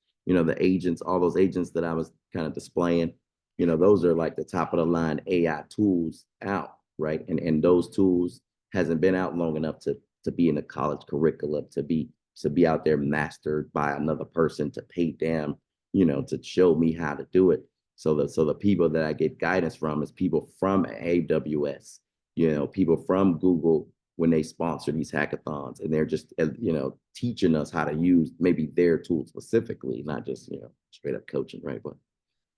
all those agents that I was kind of displaying, those are like the top of the line AI tools out, right? And those tools hasn't been out long enough to be in the college curriculum, to be out there mastered by another person to pay them, to show me how to do it. So the people that I get guidance from is people from AWS, people from Google when they sponsor these hackathons, and they're just teaching us how to use maybe their tools specifically, not just straight up coaching, right?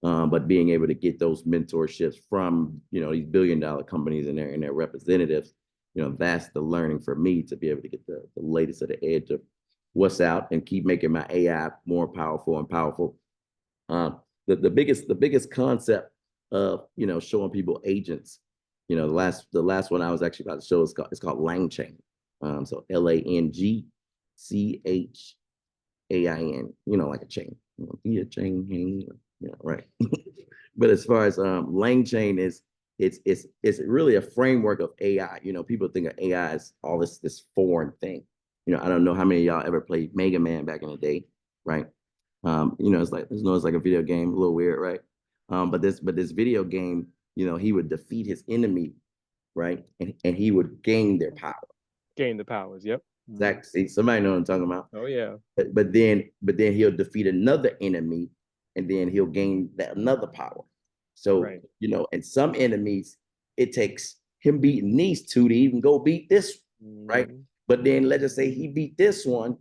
But being able to get those mentorships from these billion-dollar companies and their representatives, that's the learning for me to be able to get the latest at the edge of what's out and keep making my AI more powerful and powerful. The biggest concept of showing people agents, the last one I was actually about to show is called LangChain. So LangChain, like a chain, be a chain hang, right. But as far as LangChain is, it's really a framework of AI. People think of AI as all this foreign thing. I don't know how many of y'all ever played Mega Man back in the day, right? It's like a video game, a little weird, right? But this video game, he would defeat his enemy, right? And he would gain their power. Gain the powers, yep. Exactly. See, somebody know what I'm talking about. Oh yeah. But then he'll defeat another enemy, and then he'll gain another power. So, right. And some enemies, it takes him beating these two to even go beat this, right? But then let's just say he beat this one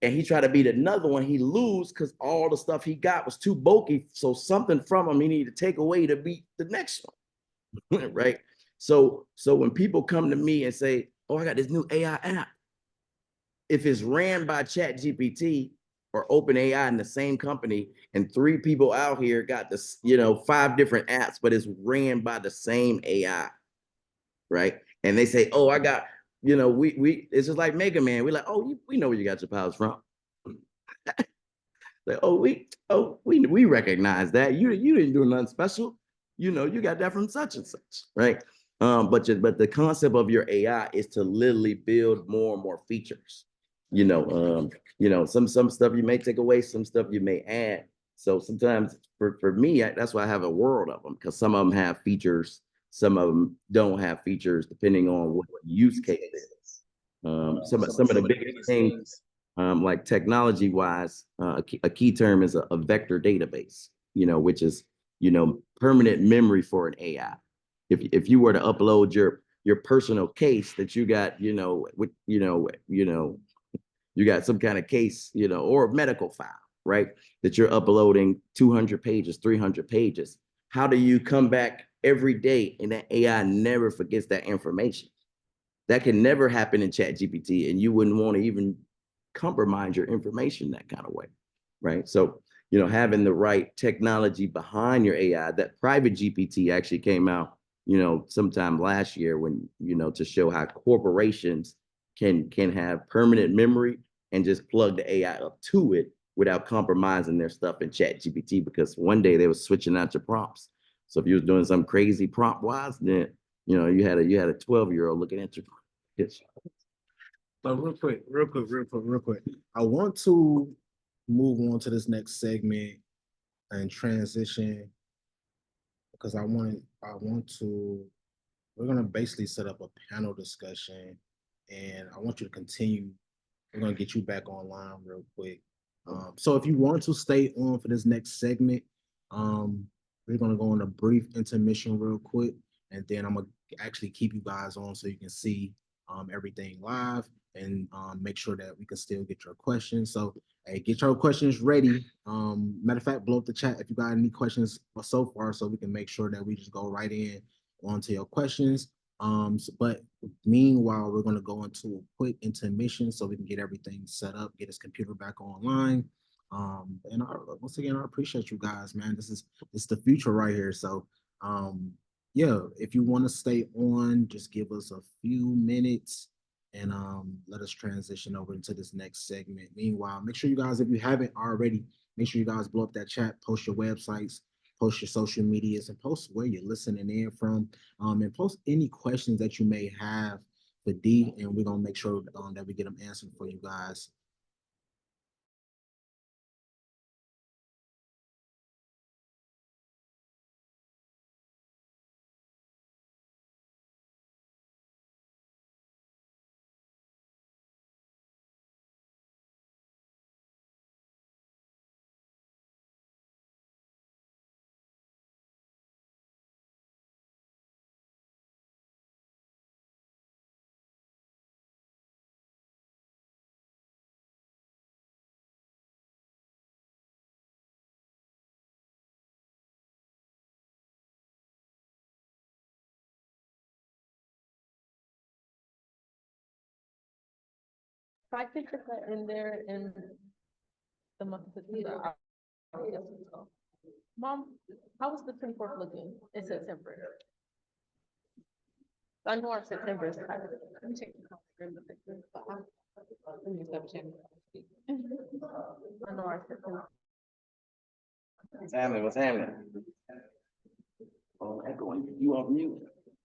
and he tried to beat another one, he lose because all the stuff he got was too bulky. So something from him he needed to take away to beat the next one, right? So when people come to me and say, oh, I got this new AI app, if it's ran by ChatGPT or OpenAI in the same company, and 3 people out here got this, 5 different apps, but it's ran by the same AI, right? And they say, oh, I got, we it's just like Mega Man. We're like, oh, we know where you got your powers from. Like, we recognize that. You didn't do nothing special. You got that from such and such, right? But the concept of your AI is to literally build more and more features. Some stuff you may take away, some stuff you may add. So sometimes for me, that's why I have a world of them, because some of them have features, some of them don't have features, depending on what use case it is. Some of the biggest things, like technology wise, a key term is a vector database, which is, permanent memory for an AI. If you were to upload your personal case that you got, with, you got some kind of case, or a medical file, right? That you're uploading 200 pages, 300 pages. How do you come back every day and that AI never forgets that information? That can never happen in ChatGPT, and you wouldn't want to even compromise your information that kind of way, right? So, having the right technology behind your AI, that private GPT actually came out, sometime last year when, to show how corporations can have permanent memory and just plug the AI up to it without compromising their stuff in ChatGPT, because one day they were switching out your prompts. So if you was doing some crazy prompt wise, then you had a 12-year-old looking at your yes. But real quick. I want to move on to this next segment and transition because we're gonna basically set up a panel discussion, and I want you to continue. We're gonna get you back online real quick. So if you want to stay on for this next segment, we're gonna go on a brief intermission real quick, and then I'm gonna actually keep you guys on so you can see everything live and make sure that we can still get your questions. So hey, get your questions ready. Matter of fact, blow up the chat if you got any questions so far, so we can make sure that we just go right in onto your questions. But meanwhile, we're going to go into a quick intermission so we can get everything set up, get his computer back online. Once again, I appreciate you guys, man. This is the future right here. So, yeah, if you want to stay on, just give us a few minutes and let us transition over into this next segment. Meanwhile, make sure you guys, if you haven't already, make sure you guys blow up that chat, post your websites, post your social medias, and post where you're listening in from, and post any questions that you may have for D, and we're gonna make sure that we get them answered for you guys. If I could put that in there in the month of September, Mom, how was the 24th looking in September? I know our September is kind of, let me check the calendar. Let me double check. I know our September. What's happening? What's happening? Oh, echoing. You off mute.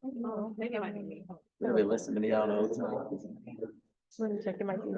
Oh, maybe it might be me. Really listening to y'all all the time. Let me check, it might be me.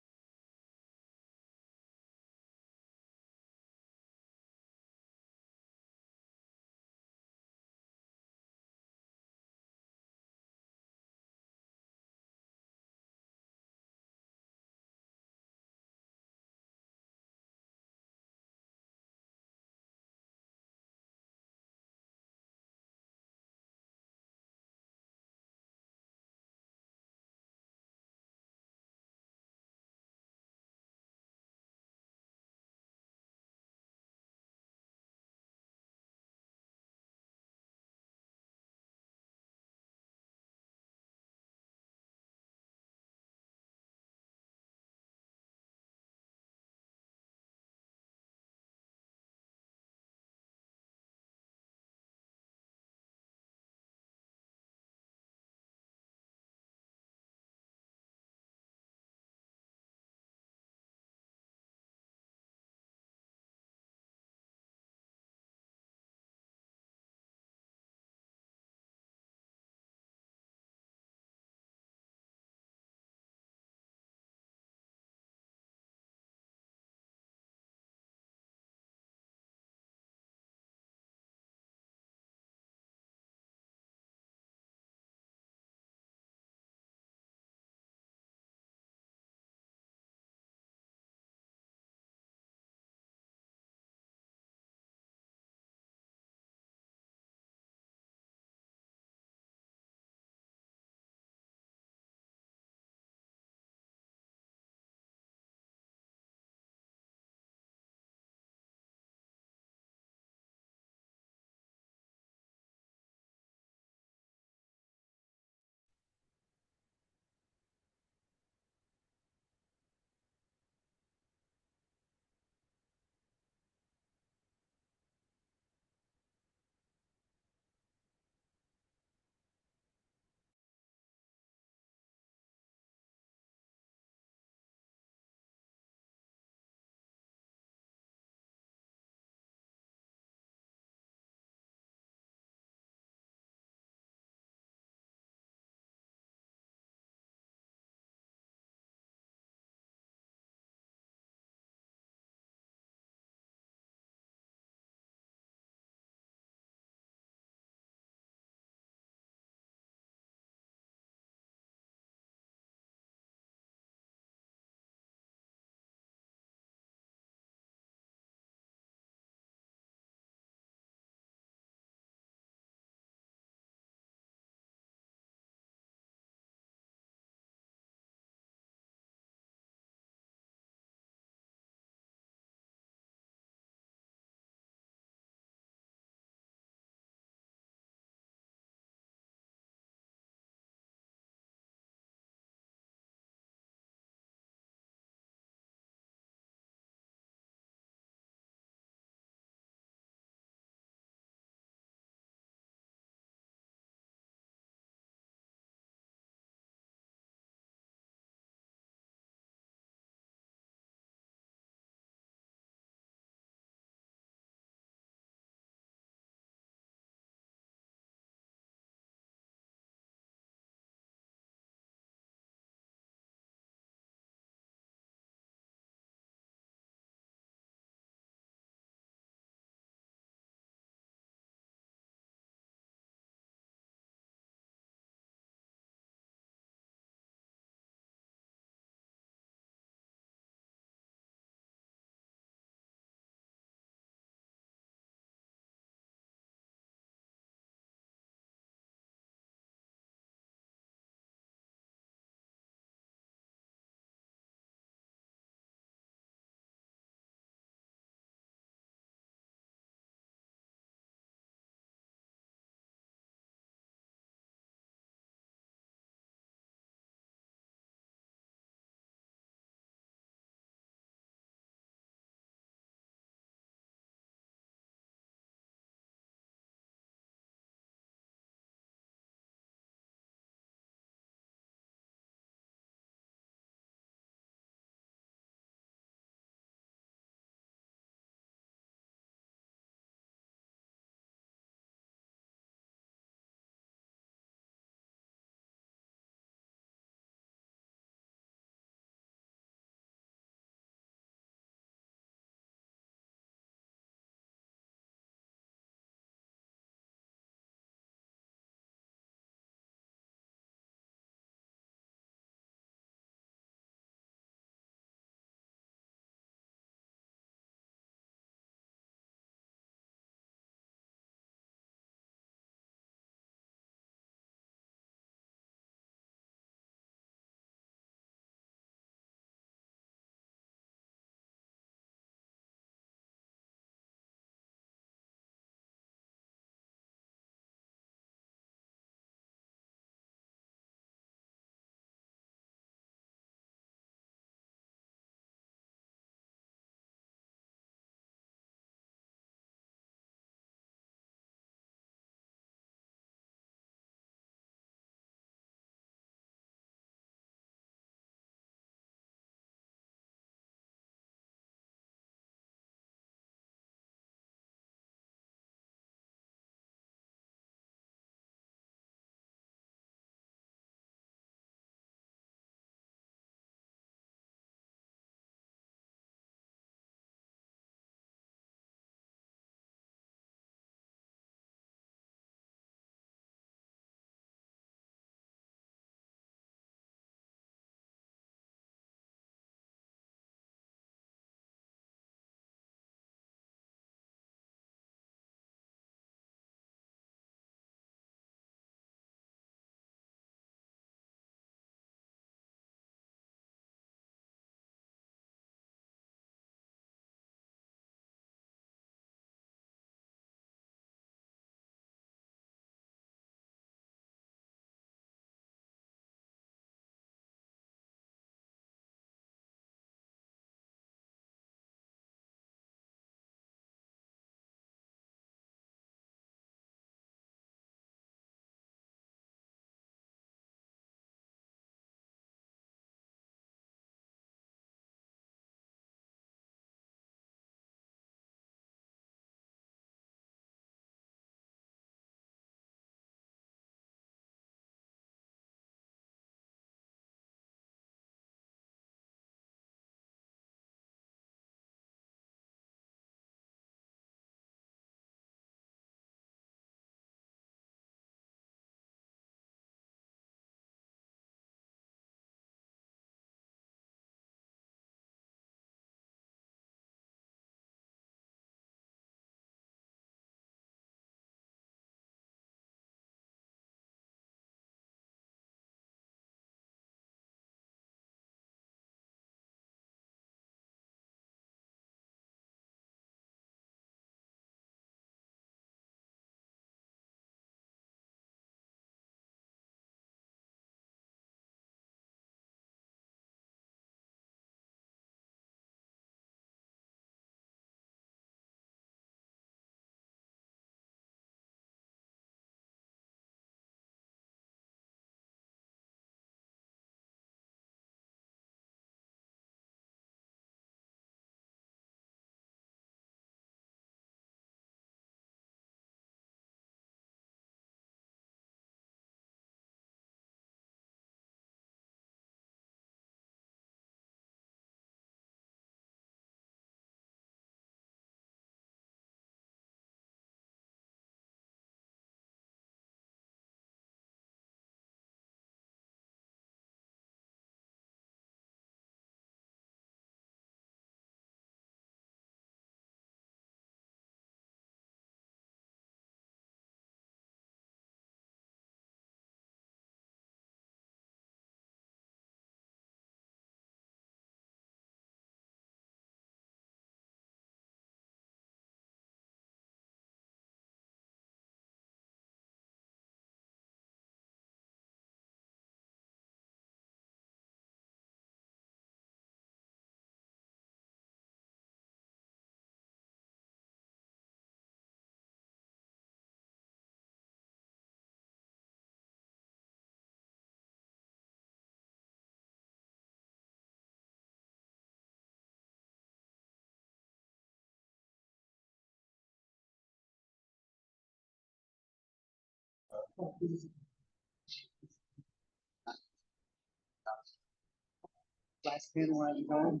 Last panel I'm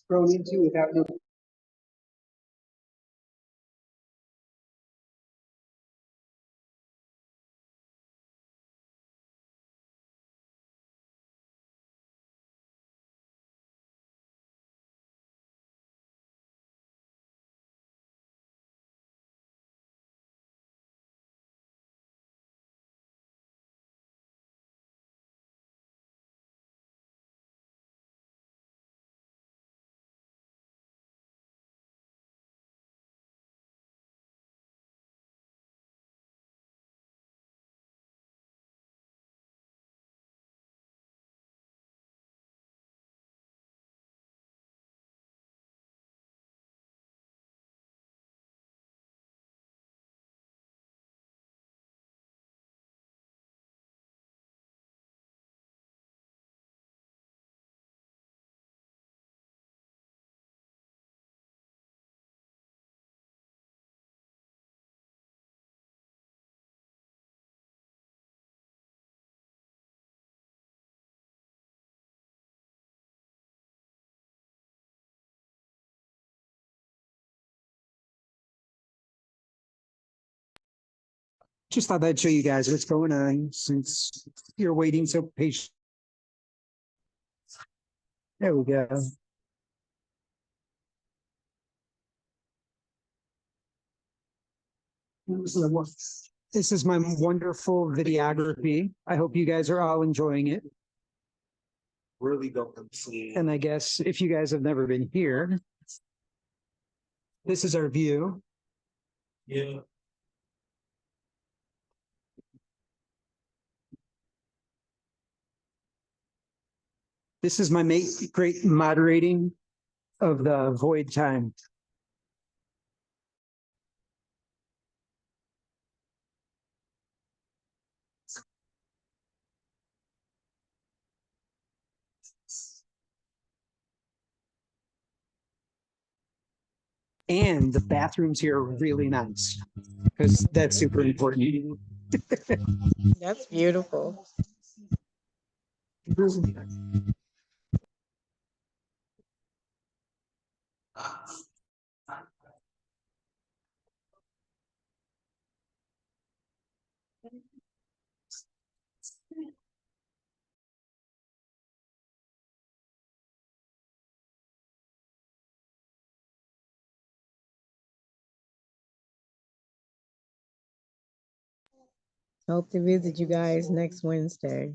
thrown into without no. Just thought I'd show you guys what's going on since you're waiting so patient. There we go. This is my wonderful videography. I hope you guys are all enjoying it. Really don't see. And I guess if you guys have never been here, this is our view. Yeah. This is my great moderating of the void time. And the bathrooms here are really nice because that's super important. That's beautiful. Hope to visit you guys next Wednesday.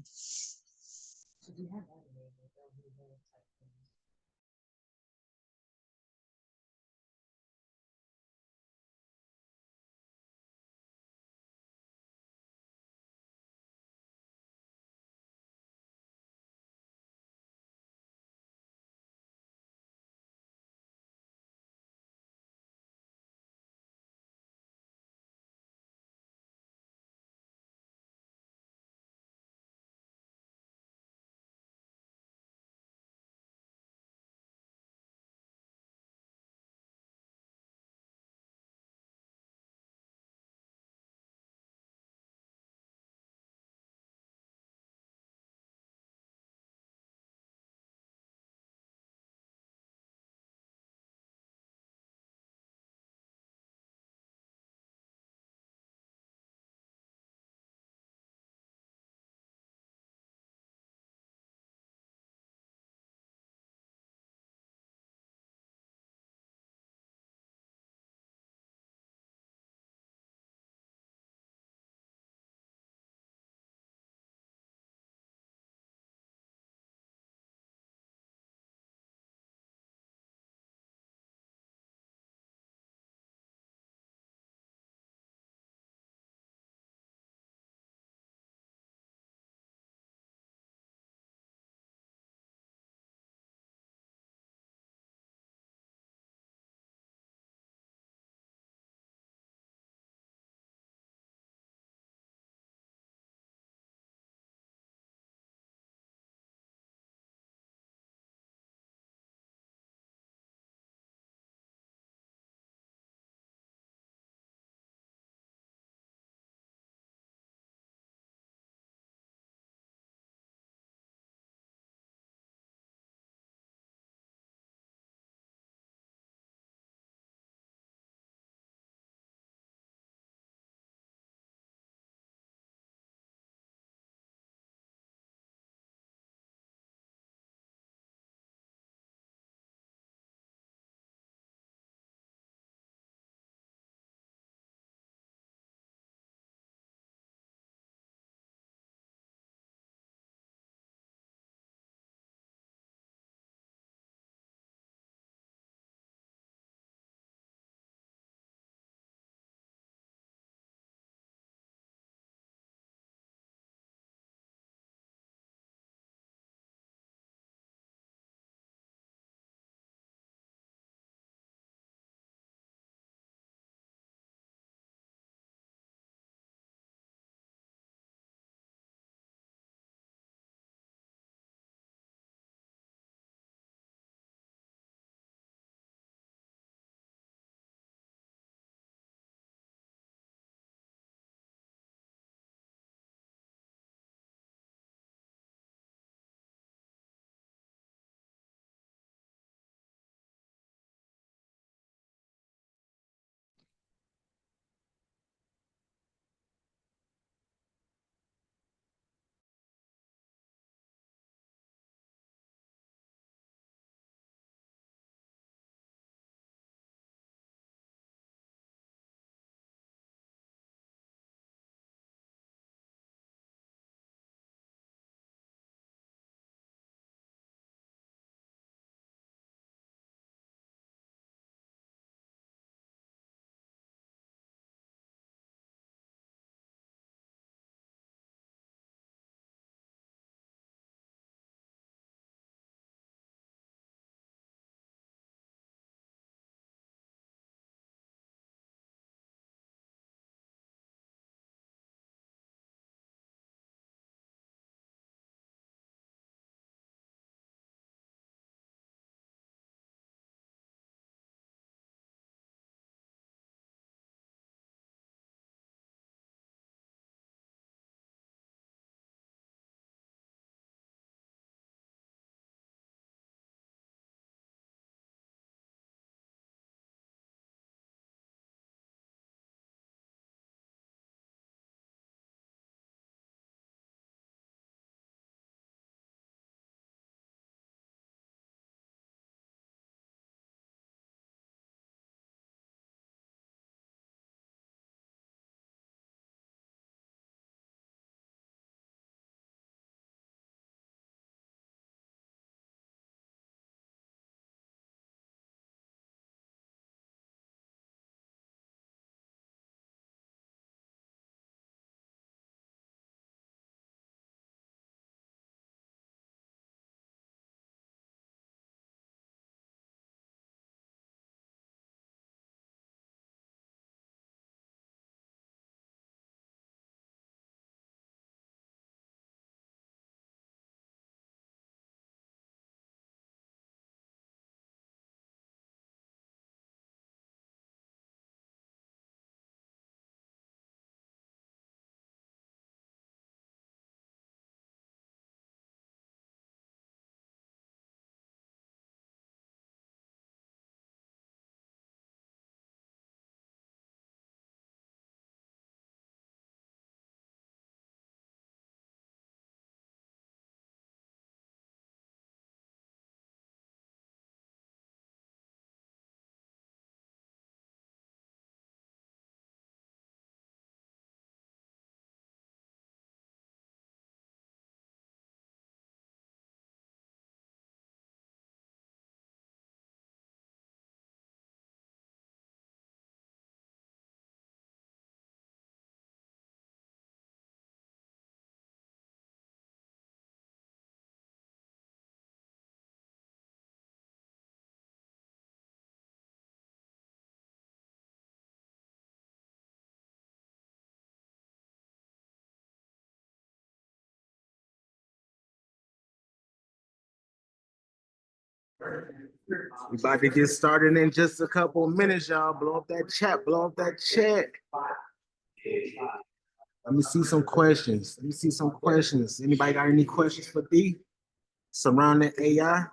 We about to get started in just a couple of minutes, y'all. Blow up that chat. Blow up that chat. Let me see some questions. Let me see some questions. Anybody got any questions for D surrounding AI?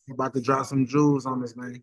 We're about to drop some jewels on this, man.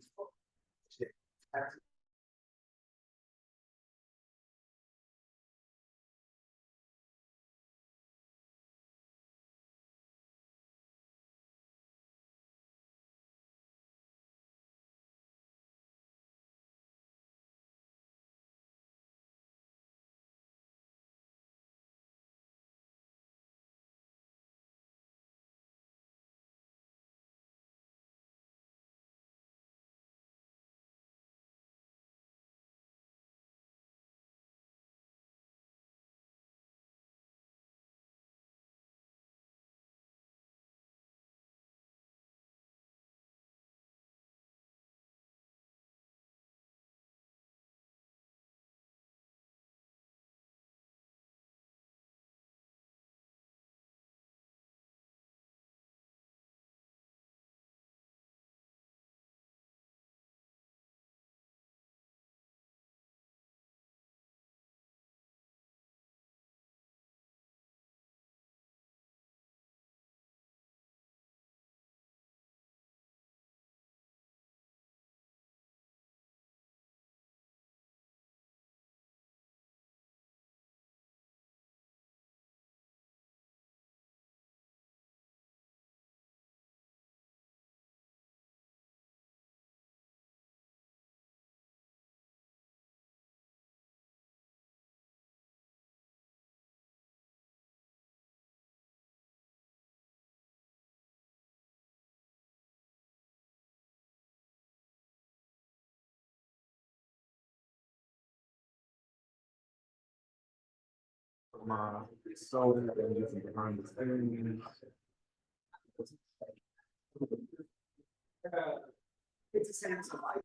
So behind the scenes. It's a sense of like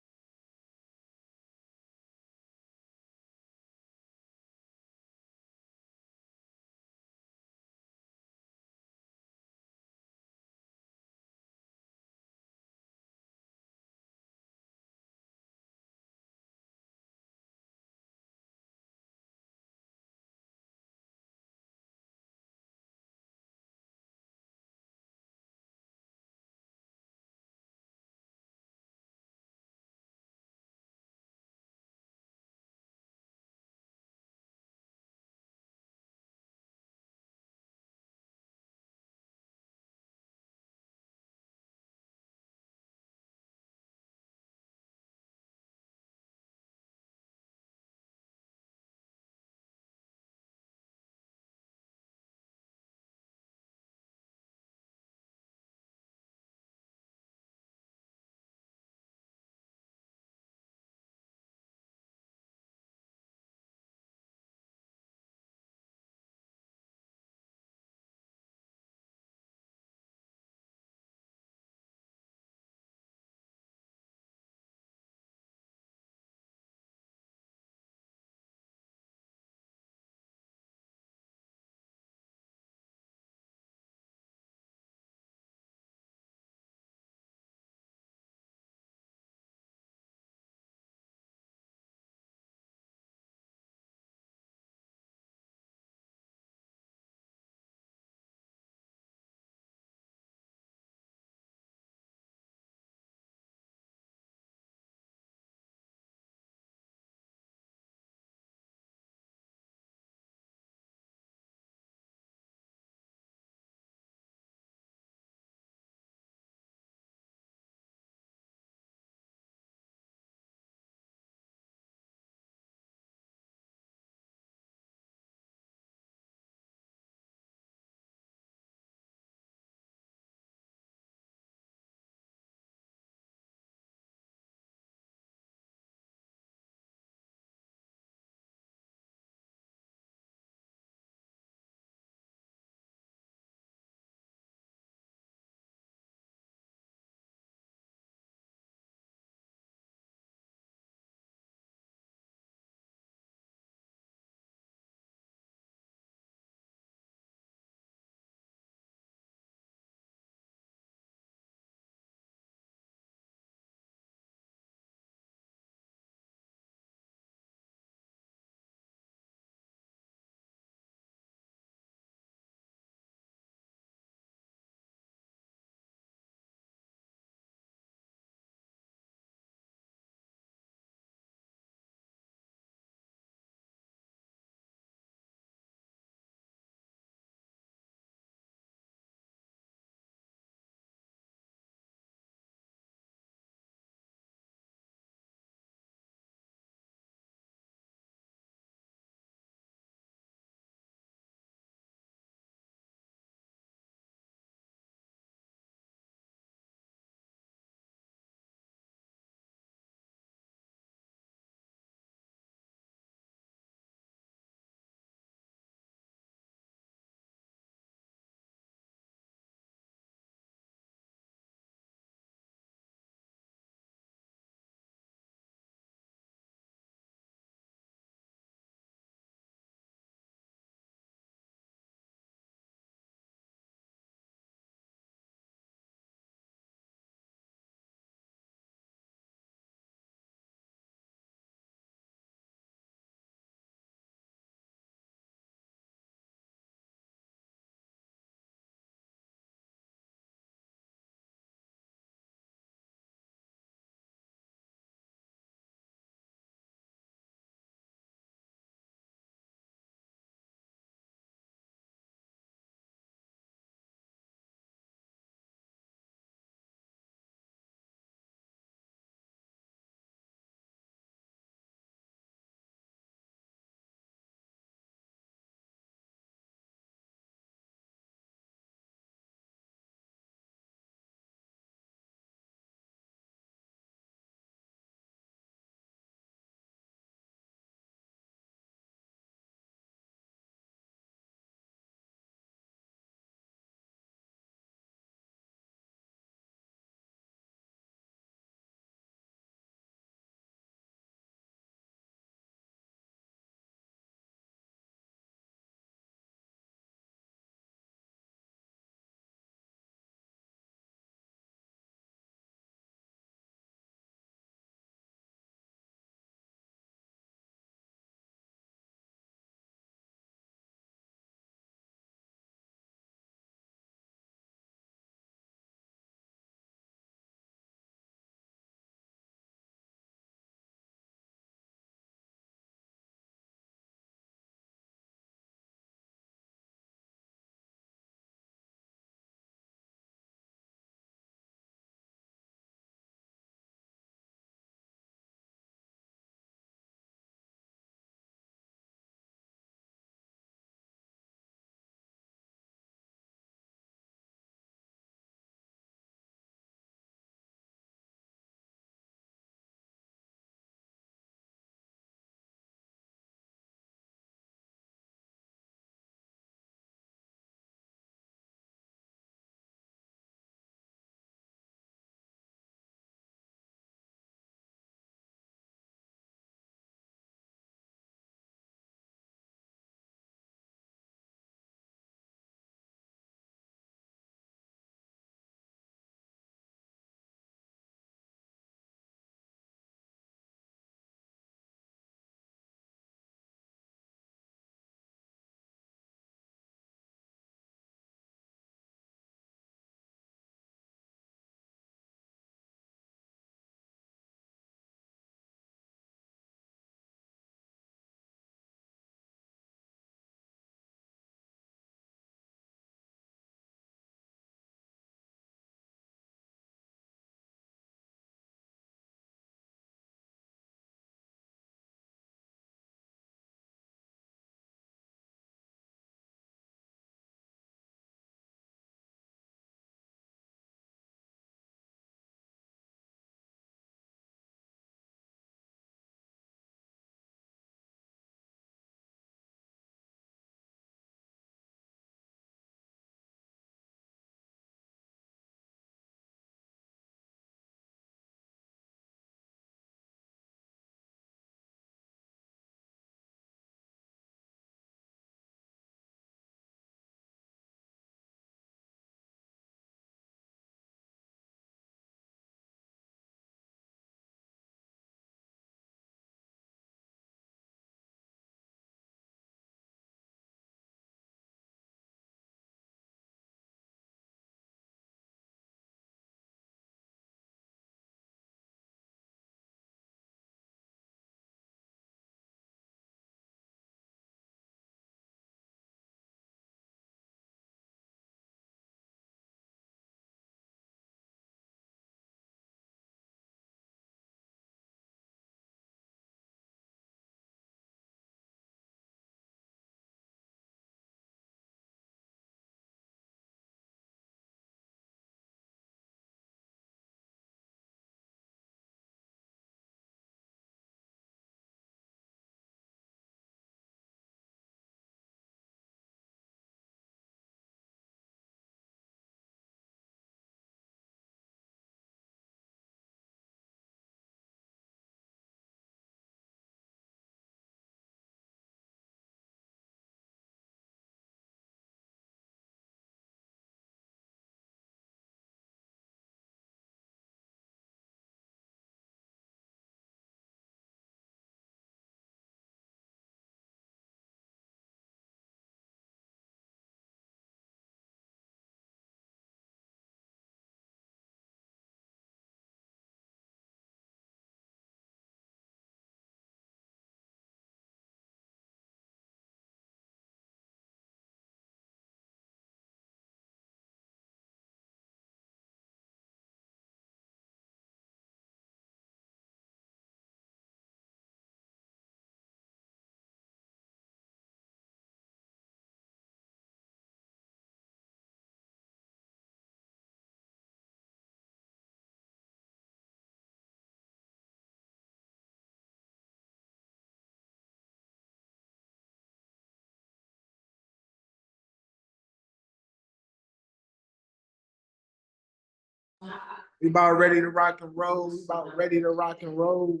We about ready to rock and roll. We about ready to rock and roll.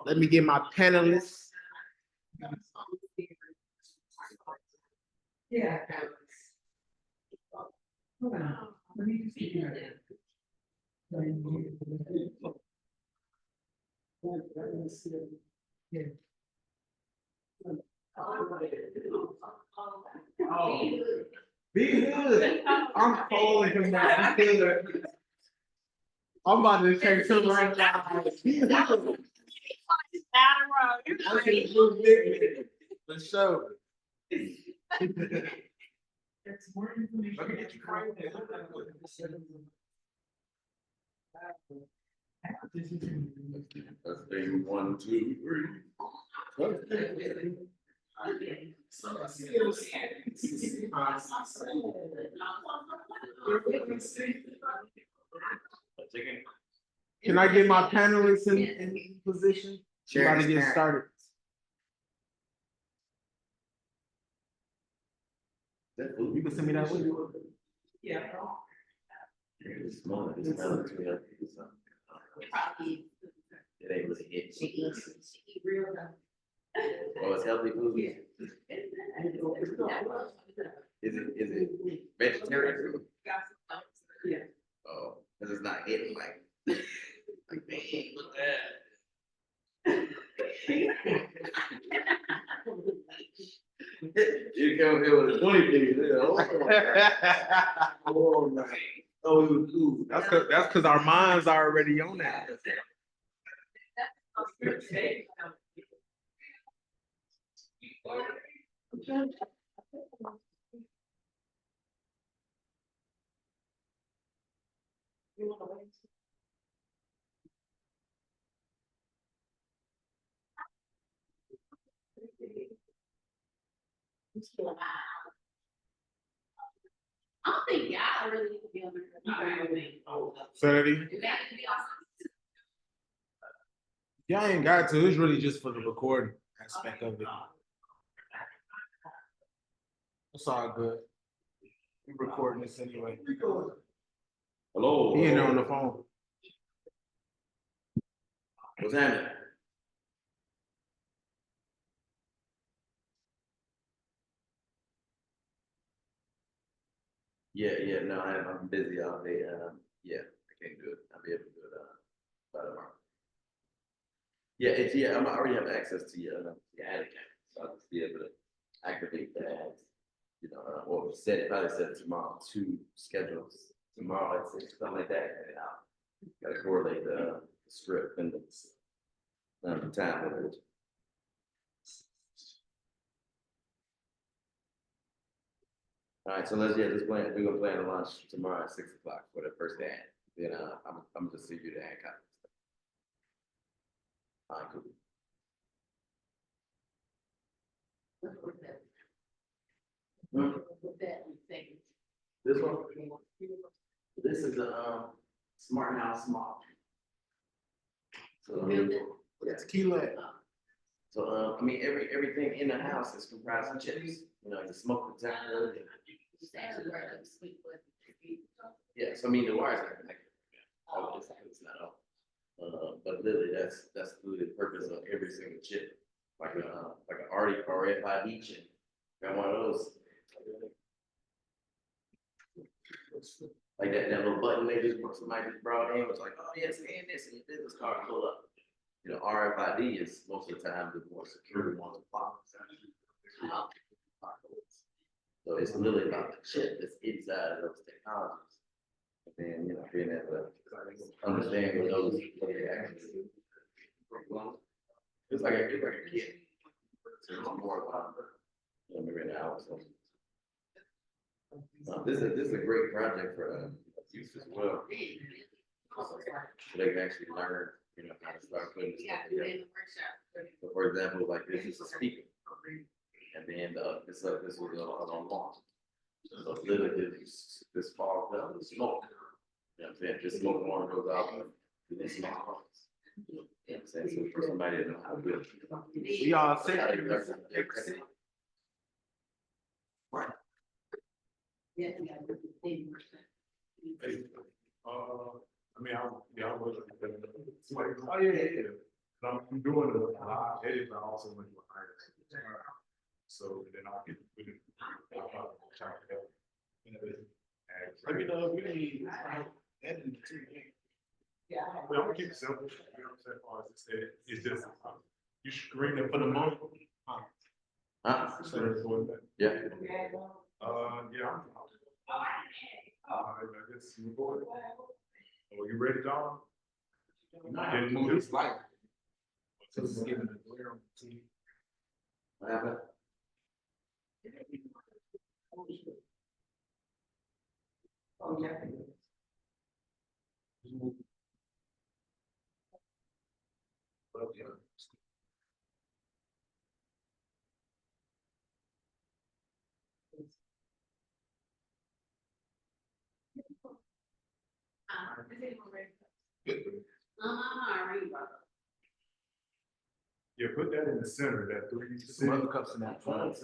Let me get my panelists. Yeah. Be good. I'm calling him now. Be good. I'm about to take some right now. For sure. Let me get you framed. That's thing 1, 2, 3. Can I get my panelists in position? Try to get started. You can send me that link. Yeah. It's small, it's not too healthy, it's not. It ain't really it. Oh, it's healthy food? Is it vegetarian food? Yeah. Oh, cause it's not hitting like, man, look at that. You come here with a 20 piece, oh man. Oh, it was cool. That's cause our minds are already on that. I don't think y'all really need to be on the. So that y'all ain't got to. It's really just for the recording aspect of it. It's all good. We're recording this anyway. Hello. He in there on the phone. What's happening? Yeah, no, I'm busy all day. Yeah, I can't do it. I'll be able to do it by tomorrow. Yeah, I already have access to your ad account, so I'll just be able to activate the ads. You know, or probably set it tomorrow, 2 schedules tomorrow at 6, something like that, and I'll gotta correlate the script and the time with it. All right, so let's plan. We're gonna plan a lunch tomorrow at 6 o'clock for the first ad. Then I'm just see you the ad copy. All right, cool. This one. This is a smart house model. So It's keyless. So I mean, everything in the house is comprised of chips. You know, the smoke detector. Yeah, so I mean, the wires are connected. Oh, it's not all. But literally, that's literally the purpose of every single chip. Like an RFID chip. Got one of those. Like that little button they somebody just brought in was like, oh yeah, scan this and your business card pull up. You know, RFID is most of the time the more secure one to pop. So it's literally about the chip that's inside of those technologies. And then, you know, being able to understand what those actually do. It's like a kid. So it's more about, you know, right now. So. This is a great project for youth as well. So they can actually learn, you know, how to start putting this stuff together. So for example, like this is a speaker. And then this will go on launch. So literally this falls down the smoke. You know what I'm saying? This smoke alarm goes out and this smoke alarms. You know what I'm saying? So for somebody to know how to do it. We all say that. Yeah. I mean, I was it's like, oh yeah, yeah, yeah. I'm doing a live edit, but I also went to a higher. So then I'll get with it. I'll try to help. Let me know if you need editing too. Yeah. Well, I'm gonna keep it simple. You know what I'm saying? As I said, it's just you screen it for the moment. Yeah. Yeah. I guess you board. Oh, you ready, John? Can you move this light? This is giving the glare on the TV. What happened? Oh, yeah. Yeah, put that in the center, that three. Some other cups in that front.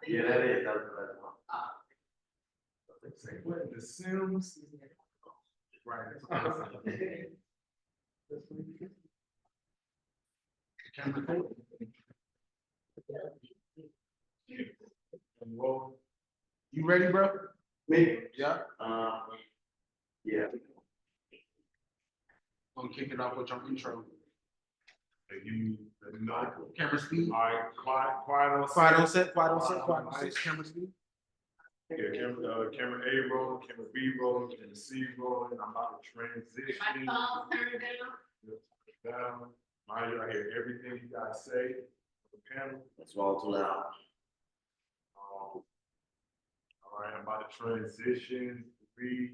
Yeah, that is. The Sims. Right. You ready, bro? Me? Yeah. Yeah. Gonna kick it off with your intro. Hey, you, no. Camera speed. All right, quiet on set. Quiet on set, quiet on set, quiet on set. Camera speed. Yeah, camera A rolling, camera B rolling, camera C rolling. I'm about to transition. My phone turned down. Down. Mind you, I hear everything you gotta say on the panel. That's all too loud. All right, I'm about to transition. 3,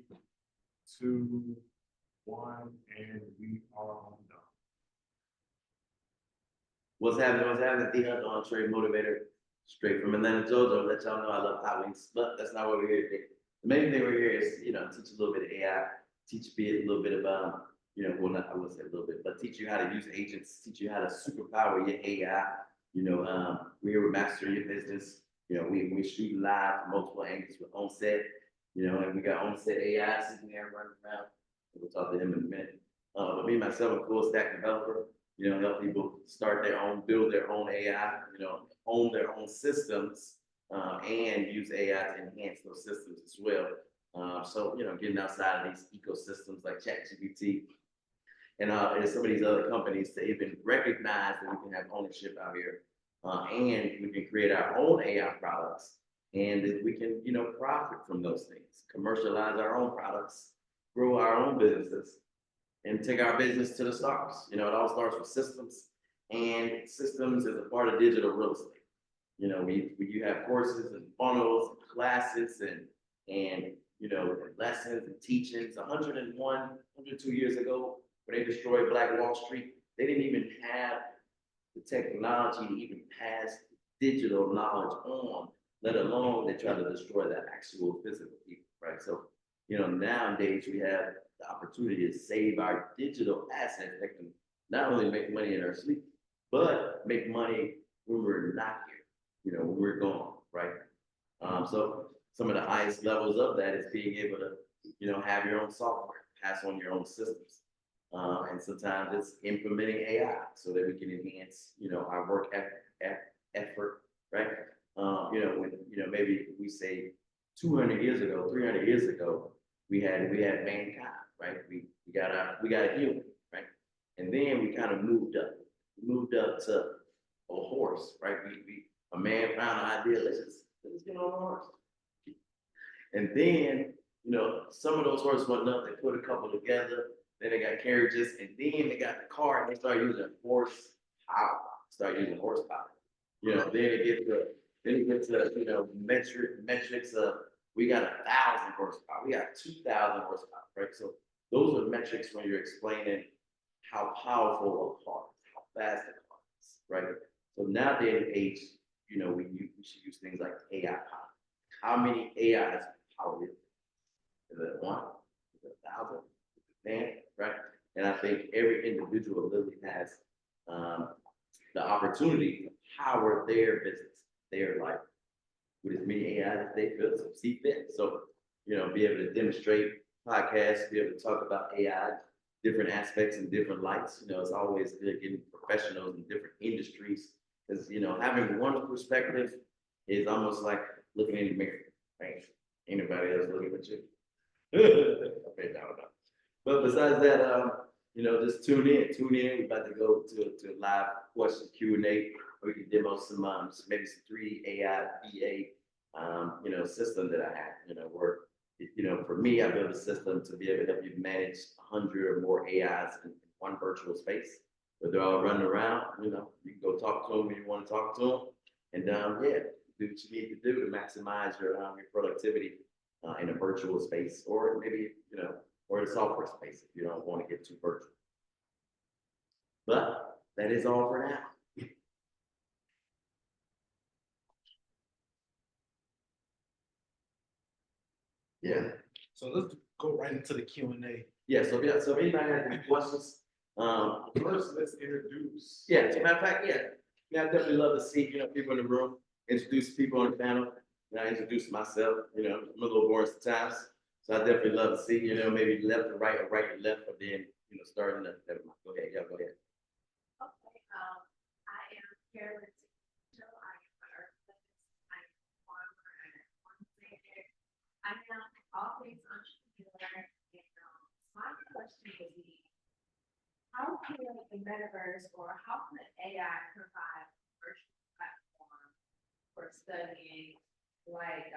2, 1, and we are done. What's happening? What's happening? The Hudson trade motivator, straight from Atlanta, Georgia. Let y'all know I love hot wings, but that's not what we're here today. The main thing we're here is, teach a little bit of AI, teach a little bit about, well, not, I wouldn't say a little bit, but teach you how to use agents, teach you how to superpower your AI. We're here with Master Your Business. We shoot live from multiple angles with on-set, and we got on-set AI sitting there running around. We'll talk to him in a minute. But me, myself, a full stack developer, help people start their own, build their own AI, own their own systems, and use AI to enhance those systems as well. So, getting outside of these ecosystems like ChatGPT and some of these other companies to even recognize that we can have ownership out here, and we can create our own AI products, and that we can, profit from those things, commercialize our own products, grow our own businesses, and take our business to the stars. It all starts with systems, and systems is a part of digital real estate. You have courses and funnels, and classes, and lessons and teachings. 102 years ago, when they destroyed Black Wall Street, they didn't even have the technology to even pass digital knowledge on, let alone they try to destroy that actual physical people, right? So, nowadays we have the opportunity to save our digital assets that can not only make money in our sleep, but make money when we're not here, when we're gone, right? So some of the highest levels of that is being able to, have your own software, pass on your own systems. And sometimes it's implementing AI so that we can enhance, our work effort, right? When, maybe we say 200 years ago, 300 years ago, we had mankind, right? We got a human, right? And then we kind of moved up to a horse, right? A man found an idea, let's get on a horse. And then, some of those horses went up, they put a couple together, then they got carriages, and then they got the car, and they started using horsepower. Then it gets to, metrics of, we got 1,000 horsepower, we got 2,000 horsepower, right? So those are metrics when you're explaining how powerful a car is, how fast a car is, right? So nowadays age, we should use things like AI power. How many AIs power is it? Is it 1? Is it 1,000? Man, And I think every individual literally has the opportunity to power their business, their life, with as many AI as they feel to see fit. So, be able to demonstrate podcasts, be able to talk about AI, different aspects and different lights. It's always good getting professionals in different industries because, having one perspective is almost like looking in the mirror, right? Anybody else looking at you? Okay, no. But besides that, just tune in. We're about to go to a live question Q&A. We can demo some maybe some 3 AI VA system that I have. Where for me, I built a system to be able to help you manage 100 or more AIs in one virtual space. But they're all running around. You can go talk to them when you want to talk to them, and yeah, do what you need to do to maximize your productivity in a virtual space, or maybe or a software space if you don't want to get too virtual. But that is all for now. Yeah. So let's go right into the Q&A. Yeah. So if anybody has any questions, First, let's introduce. yeah. As a matter of fact, yeah, I definitely love to see people in the room, introduce people on the panel. And I introduce myself. I'm a little boring sometimes, so I definitely love to see maybe left to right or right to left, but then starting to go ahead. Yeah, go ahead. Okay, I am Carolyn. I am an herbalist. I am a farmer and a homesteader. I am all things entrepreneur. And my question would be, how can the metaverse or how can AI provide a virtual platform for studying like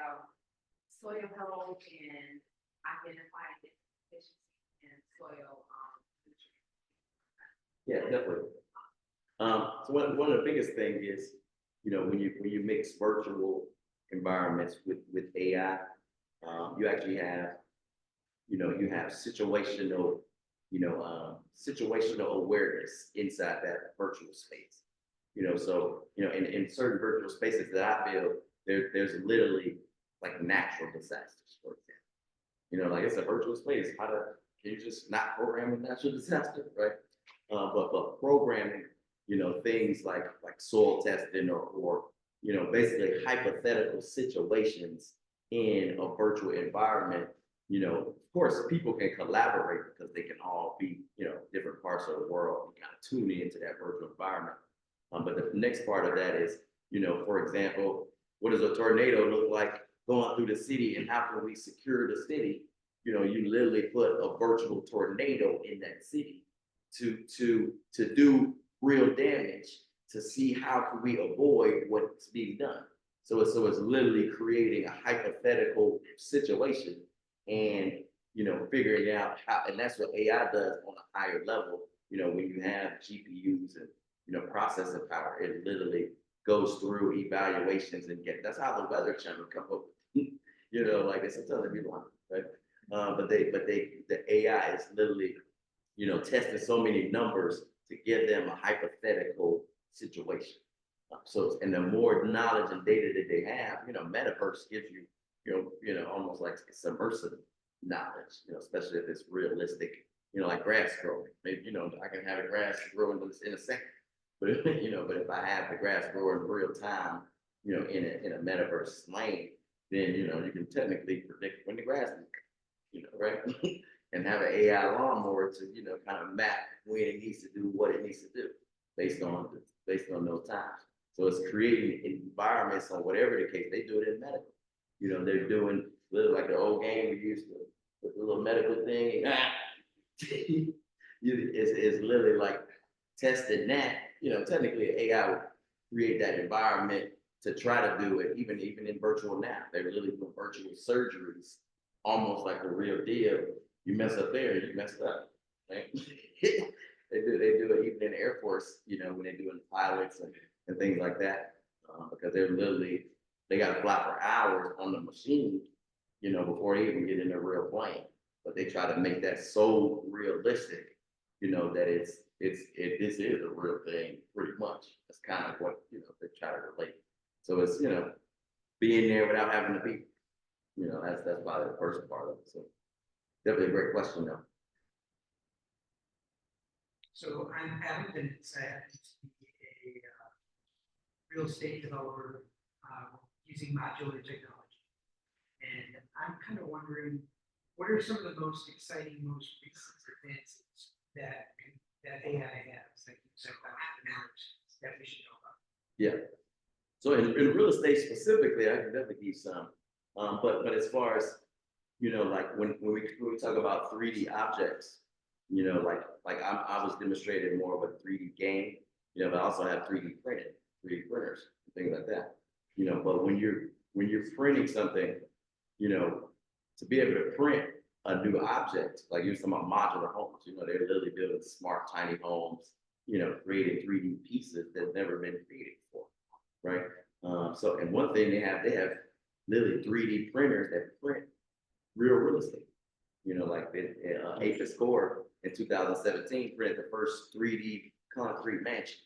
soil health and identifying deficiencies in soil nutrients? Yeah, definitely. So one of the biggest things is, when you mix virtual environments with AI, you actually have, you have situational awareness inside that virtual space. So in certain virtual spaces that I build, there's literally like natural disasters, for example. Like it's a virtual space. Can you just not program a natural disaster, right? But programming, things like soil testing or basically hypothetical situations in a virtual environment. Of course, people can collaborate because they can all be, different parts of the world and kind of tune into that virtual environment. But the next part of that is, for example, what does a tornado look like going through the city, and how can we secure the city? You literally put a virtual tornado in that city to do real damage, to see how can we avoid what's being done. So it's literally creating a hypothetical situation and figuring out how, and that's what AI does on a higher level. When you have GPUs and processing power, it literally goes through evaluations and that's how the Weather Channel come up. Like it's sometimes people want, right? But the AI is literally testing so many numbers to give them a hypothetical situation. And the more knowledge and data that they have, metaverse gives you, almost like submersive knowledge, especially if it's realistic, like grass growing. Maybe, I can have a grass growing in a second, but if I have the grass growing in real time, in a metaverse lane, then, you can technically predict when the grass is, right? And have an AI lawnmower to, kind of map when it needs to do what it needs to do based on those times. So it's creating environments on whatever the case. They do it in medical. They're doing literally like the old game we used to, with the little medical thing. It's literally like testing that. Technically AI would create that environment to try to do it, even in virtual now. They're literally doing virtual surgeries, almost like the real deal. You mess up there, you messed up, right? They do it even in the Air Force, when they're doing pilots and things like that, because they got to fly for hours on the machine, before they even get in a real plane. But they try to make that so realistic, that this is a real thing, pretty much. That's kind of what they try to relate. So it's being there without having to be, that's probably the first part of it. So definitely a great question though. So I'm Adam Bennett. I happen to be a real estate developer using modular technology. And I'm kind of wondering, what are some of the most exciting, most recent advances that AI has that can affect entrepreneurs that we should know about? Yeah. So in real estate specifically, I can definitely give some. But as far as, you know, like when we talk about 3D objects, you know, like I was demonstrating more of a 3D game, you know, but I also have 3D printers, things like that. You know, but when you're printing something, you know, to be able to print a new object, like you're talking about modular homes, you know, they're literally building smart, tiny homes, you know, creating 3D pieces that's never been created before, right? So, and one thing they have literally 3D printers that print real estate. You know, like Apis Core in 2017 printed the first 3D concrete mansion.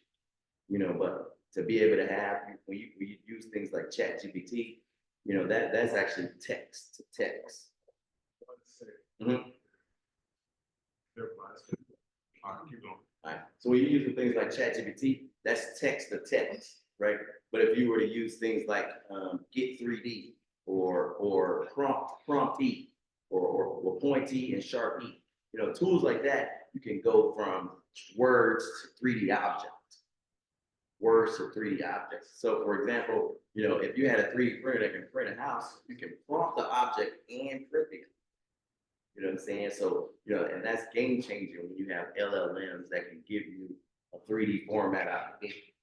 You know, but to be able to have when you use things like ChatGPT, you know, that's actually text to text. Mm-hmm. All right. So when you're using things like ChatGPT, that's text to text, right? But if you were to use things like Get 3D or Prompt E or Pointy and Sharp E, you know, tools like that, you can go from words to 3D objects. Words to 3D objects. So for example, you know, if you had a 3D printer that can print a house, you can prompt the object and print it. You know what I'm saying? So, you know, and that's game changing when you have LLMs that can give you a 3D format application.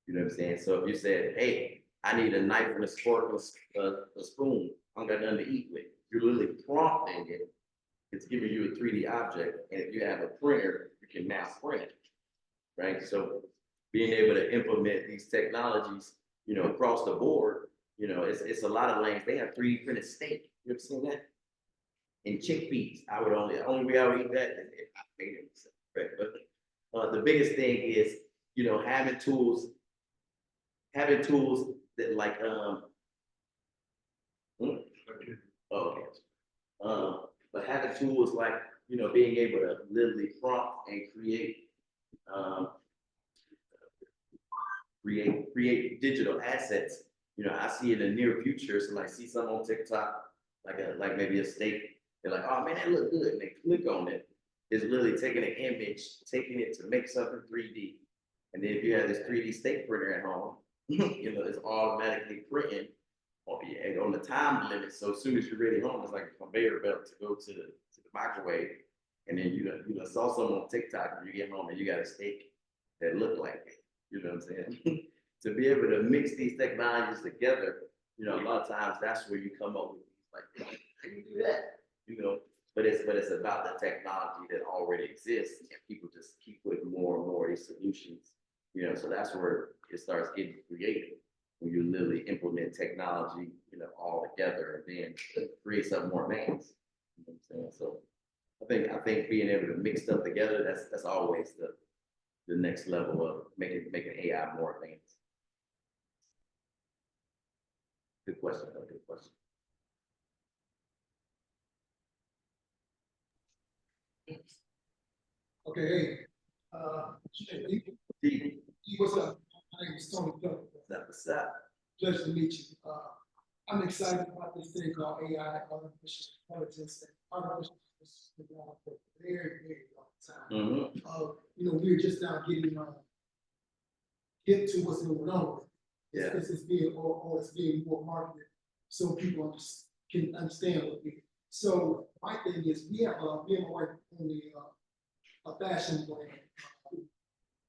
You know what I'm saying? So if you said, hey, I need a knife and a fork and a spoon, I don't got nothing to eat with. You're literally prompting it. It's giving you a 3D object. And if you have a printer, you can now print it, right? So being able to implement these technologies, you know, across the board, you know, it's a lot of lanes. They have 3D printed steak. You ever seen that? And chickpeas. The only way I would eat that is if I made it myself, right? But the biggest thing is, you know, having tools that like but having tools like, you know, being able to literally prompt and create digital assets. You know, I see in the near future, somebody see something on TikTok, like maybe a steak, they're like, oh man, that look good, and they click on it. It's literally taking an image, taking it to make something 3D. And then if you have this 3D steak printer at home, you know, it's automatically printing on the time limit. So as soon as you're ready home, it's like a conveyor belt to go to the microwave. And then you saw someone on TikTok and you get home and you got a steak that looked like it. You know what I'm saying? To be able to mix these technologies together, you know, a lot of times that's where you come up with like, how do you do that? You know, but it's about the technology that already exists, and people just keep putting more and more of these solutions. You know, so that's where it starts getting creative when you literally implement technology, you know, all together and then create something more advanced. You know what I'm saying? So I think being able to mix stuff together, that's always the next level of making AI more advanced. Good question. Good question. Okay, hey, what's up? My name is Tony Phillips. What's up? Pleasure to meet you. I'm excited about this thing called AI, artificial intelligence, and artificial intelligence has been around for a very, very long time. You know, we're just now getting get to what's going on. It's being it's being more marketed so people can understand what we. So my thing is, we have me and my wife only a fashion brand,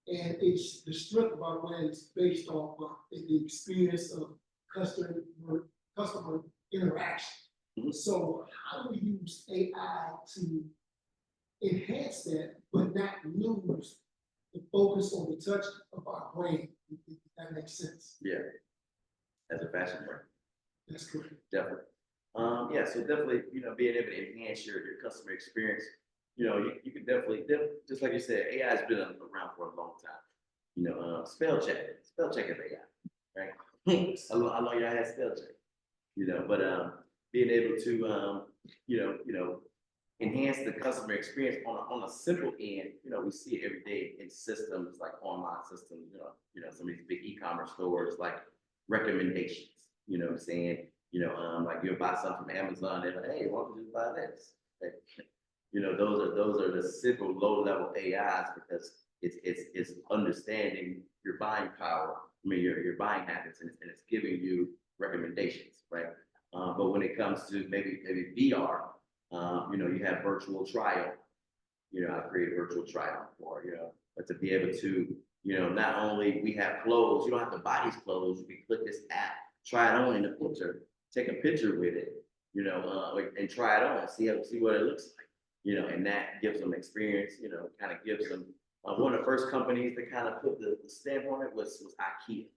and it's the strength of our brand is based off the experience of customer interaction. So how do we use AI to enhance that, but not lose the focus on the touch of our brand? If that makes sense. Yeah, as a fashion brand. That's correct. Definitely. Yeah, so definitely, you know, being able to enhance your customer experience, you know, you can definitely, just like you said, AI has been around for a long time. You know, spell check is AI, right? I know y'all had spell check, you know, but being able to, you know, enhance the customer experience on a simple end. We see it every day in systems like online systems, some of these big e-commerce stores, like recommendations, what I'm saying? Like you'll buy something from Amazon, they're like, hey, why don't you just buy this? Like, those are the simple low-level AIs, because it's understanding your buying power, your buying habits, and it's giving you recommendations, right? But when it comes to maybe VR, you have virtual trial. I created virtual trial for, but to be able to, not only we have clothes, you don't have to buy these clothes, you can click this app, try it on in a picture, take a picture with it, and try it on, see what it looks like, and that gives them experience, kind of gives them, one of the first companies that kind of put the stamp on it was IKEA.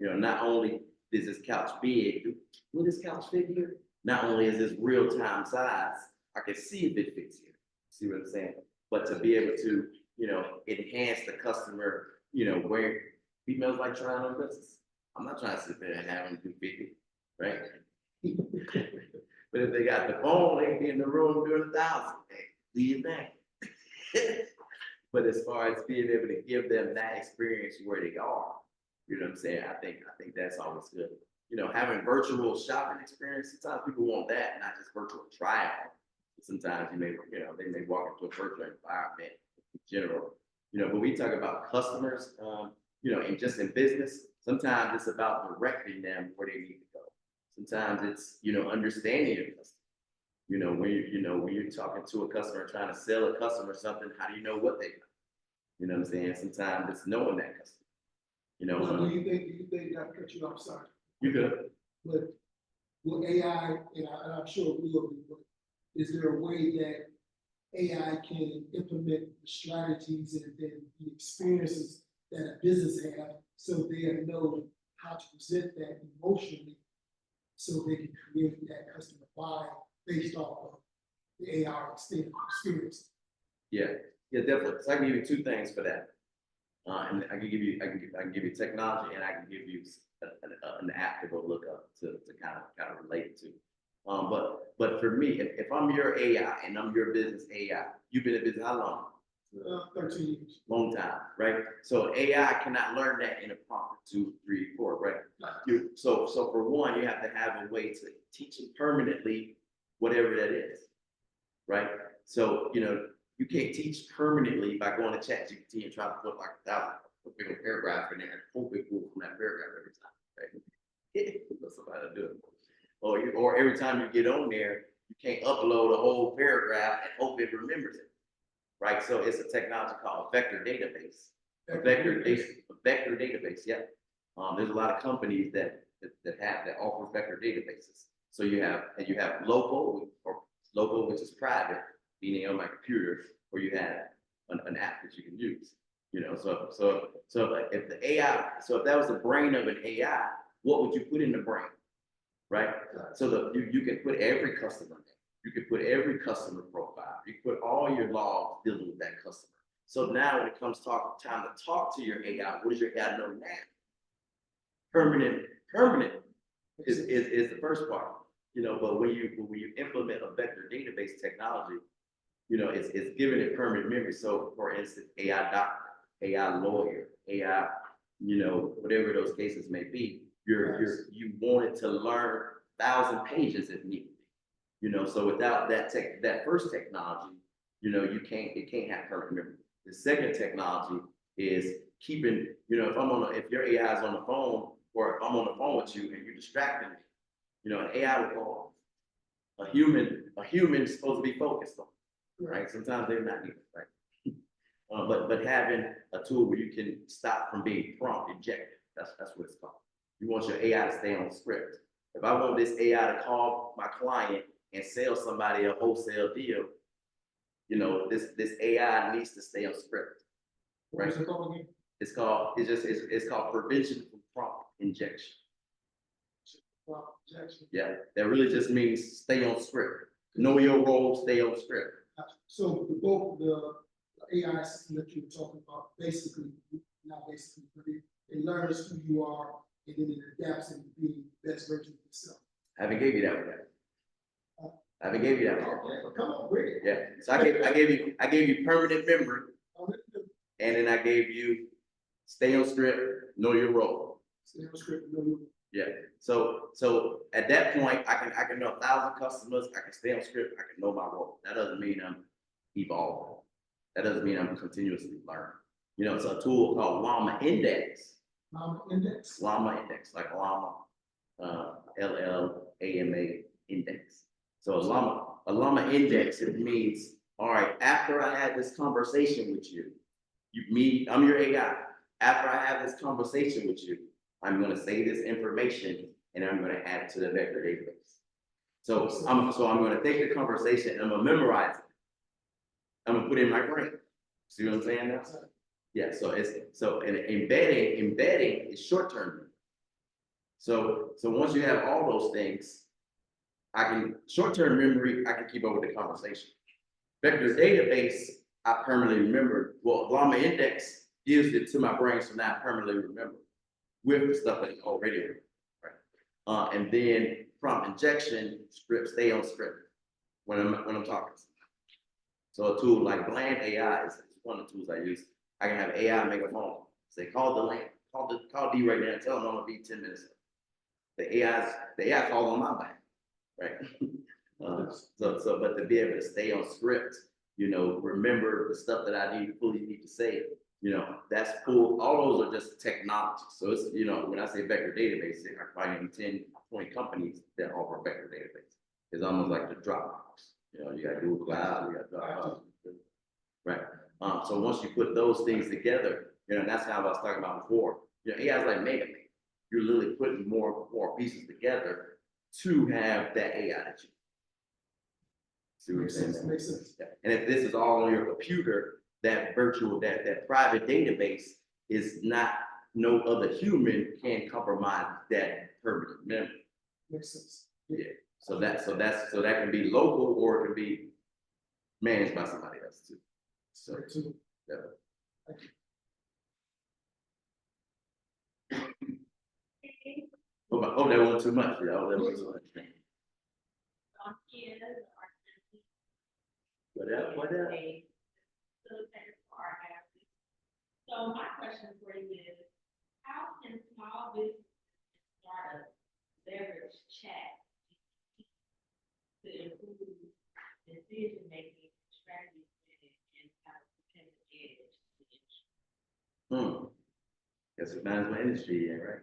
Not only is this couch big, will this couch fit here? Not only is this real-time size, I can see if it fits here. See what I'm saying? But to be able to, enhance the customer, where females like trying on dresses. I'm not trying to sit there and have them do 50, right? But if they got the phone, they can be in the room doing 1,000. Hey, do your thing. But as far as being able to give them that experience where they are, you know what I'm saying? I think that's always good. Having virtual shopping experience, sometimes people want that, not just virtual trial. Sometimes they may walk into a virtual environment in general. But we talk about customers, and just in business, sometimes it's about directing them where they need to go. Sometimes it's, understanding your customer. When you're talking to a customer, trying to sell a customer something, how do you know what they want? You know what I'm saying? Sometimes it's knowing that customer. Well, do you think I cut you off? Sorry. You good. But will AI, and I'm sure we will be, but is there a way that AI can implement the strategies and then the experiences that a business have, so they know how to present that emotionally, so they can create that customer buy based off of the AI experience? Yeah, definitely. So I can give you two things for that. And I can give you technology, and I can give you an app to go look up to kind of relate it to. But for me, if I'm your AI and I'm your business AI, you've been in business how long? 13 years. Long time, right? So AI cannot learn that in a prompt, 2, 3, 4, right? So for one, you have to have a way to teach it permanently, whatever that is, right? So you can't teach permanently by going to ChatGPT and trying to put like 1,000 paragraph in there and hope it will from that paragraph every time, right? Let somebody do it. Or every time you get on there, you can't upload a whole paragraph and hope it remembers it, right? So it's a technology called a vector database. A vector database, yeah. There's a lot of companies that offer vector databases. So you have local, which is private, meaning on my computer, or you have an app that you can use. So if the AI, so if that was the brain of an AI, what would you put in the brain? Right? So you can put every customer name, you can put every customer profile, you can put all your logs dealing with that customer. So now when it comes time to talk to your AI, what does your AI know now? Permanent is the first part. But when you implement a vector database technology, it's giving it permanent memory. So for instance, AI doctor, AI lawyer, AI, whatever those cases may be, you want it to learn 1,000 pages if need be. So without that first technology, it can't have permanent memory. The second technology is keeping, if your AI is on the phone, or if I'm on the phone with you and you're distracting me, an AI will go off. A human is supposed to be focused on, right? Sometimes they're not even, right? But having a tool where you can stop from being prompt injected, that's what it's called. You want your AI to stay on script. If I want this AI to call my client and sell somebody a wholesale deal, this AI needs to stay on script, right? What's it called again? It's called prevention from prompt injection. Yeah, that really just means stay on script. Know your role, stay on script. So both the AI system that you're talking about, basically, not basically, but it learns who you are, and then it adapts into being the best version of yourself. I haven't gave you that one yet. I haven't gave you that. Okay, come on, bring it. Yeah, so I gave you permanent memory, and then I gave you stay on script, know your role. Stay on script, know your role. Yeah, so at that point, I can know 1,000 customers, I can stay on script, I can know my role. That doesn't mean I'm evolving. That doesn't mean I'm continuously learning. You know, it's a tool called Llama Index. Llama Index. Llama Index, like Llama, LLAMA Index. So a Llama Index, it means, all right, after I had this conversation with you, I'm your AI. After I have this conversation with you, I'm going to say this information and I'm going to add it to the vector database. So I'm going to take the conversation and I'm going to memorize it. I'm going to put it in my brain. See what I'm saying now? Yeah. So embedding is short-term. So once you have all those things, short-term memory, I can keep up with the conversation. Vector database, I permanently remember. Well, Llama Index gives it to my brain, so now I permanently remember with the stuff that is already written, right? And then prompt injection, script, stay on script when I'm talking. So a tool like Bland AI is one of the tools I use. I can have AI make a phone. Say, call Deland, call D right now, and tell them I'm gonna be 10 minutes. The AI calls on my back, right? But to be able to stay on script, you know, remember the stuff that I fully need to say, you know, that's cool. All those are just technology. So it's, you know, when I say vector database, I find 10, 20 companies that offer vector database. It's almost like the Dropbox. You know, you got Google Cloud, you got Dropbox, right? So once you put those things together, you know, and that's how I was talking about before. You know, AI is like Mega Man. You're literally putting more pieces together to have that AI that you. See what I'm saying? Makes sense. And if this is all on your computer, that virtual, that private database is not, no other human can compromise that permanent memory. Makes sense. Yeah. So that can be local or it can be managed by somebody else too. So yeah. Thank you. Hope that wasn't too much. Yeah, hope that wasn't too much. What else? So my question for you is, how can small businesses and startups leverage chat to improve decision making, strategy and kind of competitive edge? Guess it matters what industry you're in, right?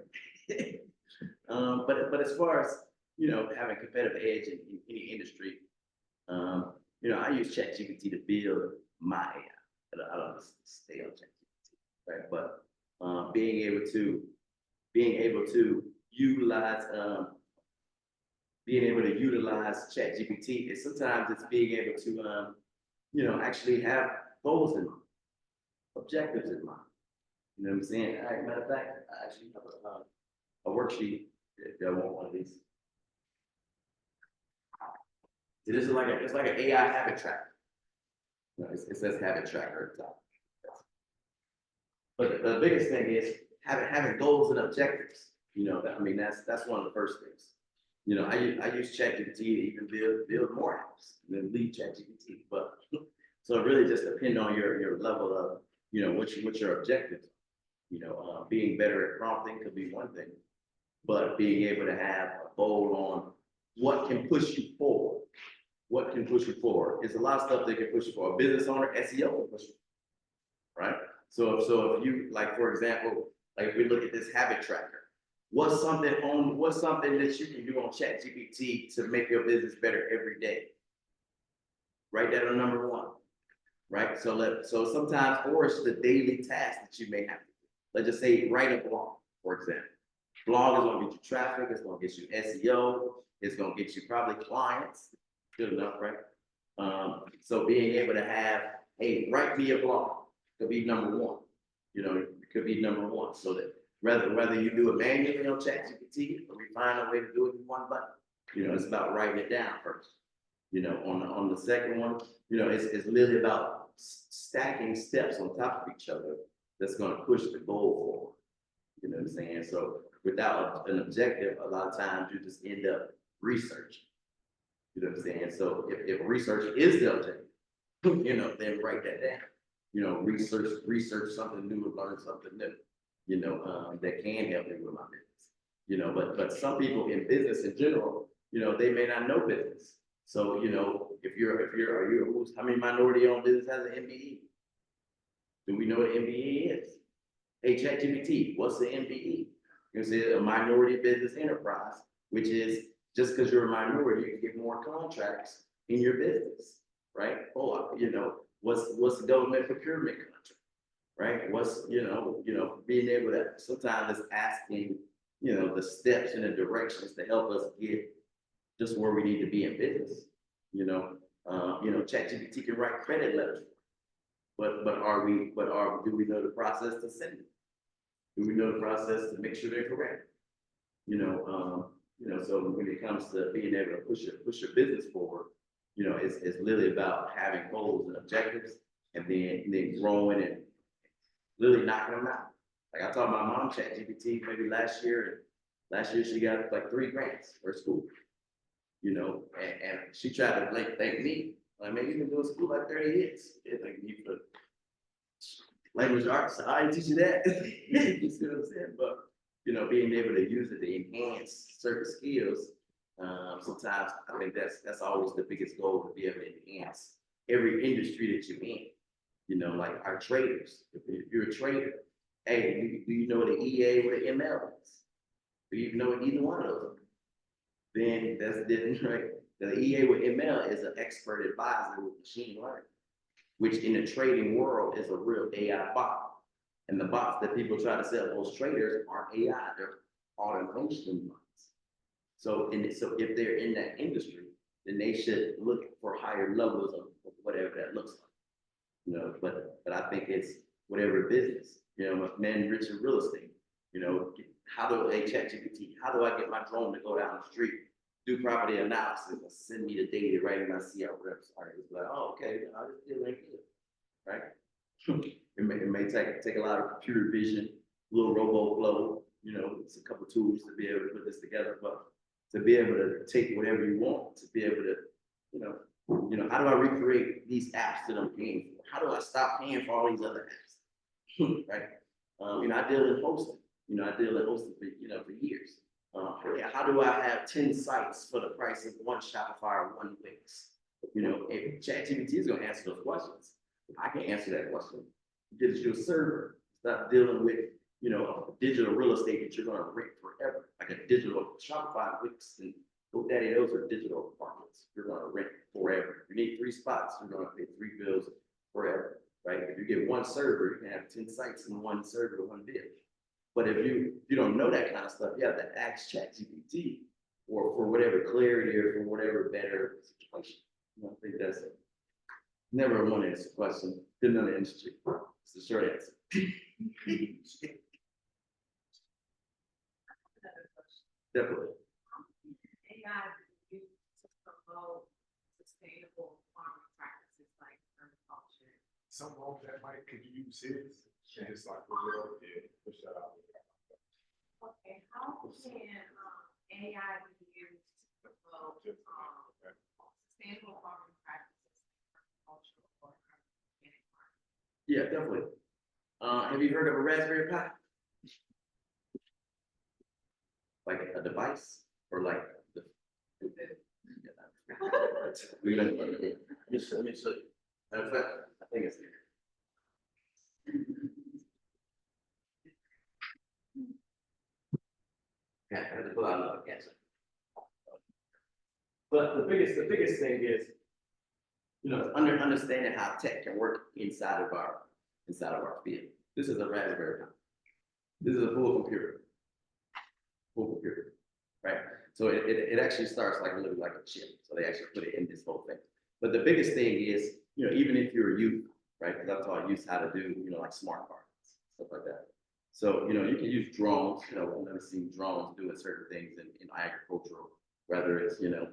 But as far as, you know, having competitive edge in any industry, you know, I use ChatGPT to build my AI. I don't just stay on ChatGPT, right? But being able to utilize ChatGPT is sometimes it's being able to you know, actually have goals in mind, objectives in mind. You know what I'm saying? All right, matter of fact, I actually have a worksheet if y'all want one of these. So this is it's like an AI habit tracker. You know, it says habit tracker at the top. But the biggest thing is having goals and objectives. You know, I mean, that's one of the first things. You know, I use ChatGPT to even build more apps than leave ChatGPT. But so it really just depends on your level of, you know, what's your objectives. You know, being better at prompting could be one thing, but being able to have a goal on what can push you forward. What can push you forward? There's a lot of stuff that can push you forward. A business owner, SEO can push you, right? So if you, like, for example, like if we look at this habit tracker, what's something that you can do on ChatGPT to make your business better every day? Write that on number one, right? So sometimes, or it's the daily task that you may have to do. Let's just say write a blog, for example. Blog is gonna get you traffic, it's gonna get you SEO, it's gonna get you probably clients. Good enough, right? So being able to have, hey, write me a blog could be number one. You know, it could be number one. So that whether you do it manually on ChatGPT or we find a way to do it in one button, you know, it's about writing it down first. You know, on the second one, you know, it's literally about stacking steps on top of each other that's going to push the goal forward. You know what I'm saying? So without an objective, a lot of times you just end up researching. You know what I'm saying? So if research is the objective, you know, then write that down. You know, research something new and learn something new, you know, that can help me with my business. You know, but some people in business in general, you know, they may not know business. So, you know, how many minority owned business has an MBE? Do we know what MBE is? Hey, ChatGPT, what's the MBE? You say a minority business enterprise, which is just because you're a minority, you can get more contracts in your business, right? Oh, you know, what's the government procurement contract, right? What's, you know, being able to, sometimes it's asking, you know, the steps and the directions to help us get just where we need to be in business. You know, ChatGPT can write credit letters, but do we know the process to send it? Do we know the process to make sure they're correct? You know, so when it comes to being able to push your business forward, you know, it's literally about having goals and objectives, and then growing and literally knocking them out. Like I taught my mom ChatGPT maybe last year she got like 3 grants for school. You know, and she tried to thank me. Like, man, you've been doing school like 30 years. Yeah, thank you for language arts. I didn't teach you that. You see what I'm saying? But, you know, being able to use it to enhance certain skills, sometimes I think that's always the biggest goal, to be able to enhance every industry that you're in. You know, like our traders. If you're a trader, hey, do you know what an EA or an ML is? Do you even know what either one of those are? Then that's different, right? The EA with ML is an expert advisor with machine learning, which in the trading world is a real AI bot. And the bots that people try to sell those traders aren't AI, they're automation bots. So if they're in that industry, then they should look for higher levels of whatever that looks like. You know, but I think it's whatever business, you know, men rich in real estate, you know, how do I ChatGPT? How do I get my drone to go down the street, do property analysis, and send me the data right in my CR reps? All right, it's like, oh, okay, I just did like it, right? It may take a lot of computer vision, a little robo flow, you know, it's a couple tools to be able to put this together, but to be able to take whatever you want, to be able to, you know, how do I recreate these apps that I'm paying for? How do I stop paying for all these other apps? Right? You know, I deal in hosting. You know, I deal in hosting for, you know, for years. How do I have 10 sites for the price of 1 Shopify or 1 Wix? You know, if ChatGPT is going to answer those questions, I can answer that question. Get you a server. Stop dealing with, you know, a digital real estate that you're going to rent forever. Like a digital Shopify, Wix, and GoDaddy, those are digital apartments. You're going to rent forever. If you need 3 spots, you're going to pay 3 bills forever, right? If you get 1 server, you can have 10 sites in 1 server to 1 bill. But if you don't know that kind of stuff, you have to ask ChatGPT for whatever clarity or for whatever better situation. You know, I think that's never a one-answer question. Didn't know the industry. It's the short answer. Definitely. AI is used to promote sustainable farming practices like permaculture. Some of that might could use his, and it's like, well, yeah, push that out. Okay, how can AI be used to promote sustainable farming practices like permaculture or organic farming? Yeah, definitely. Have you heard of a Raspberry Pi? Like a device, or like the let me show you. Matter of fact, I think it's here. Yeah, I had to pull out another answer. But the biggest thing is, you know, understanding how tech can work inside of our field. This is a Raspberry Pi. This is a full computer, right? So it actually starts like literally like a chip. So they actually put it in this whole thing. But the biggest thing is, you know, even if you're a youth, right? Because I've taught youth how to do, you know, like smart cards, stuff like that. So, you know, you can use drones. You know, I've never seen drones doing certain things in agricultural, whether it's, you know,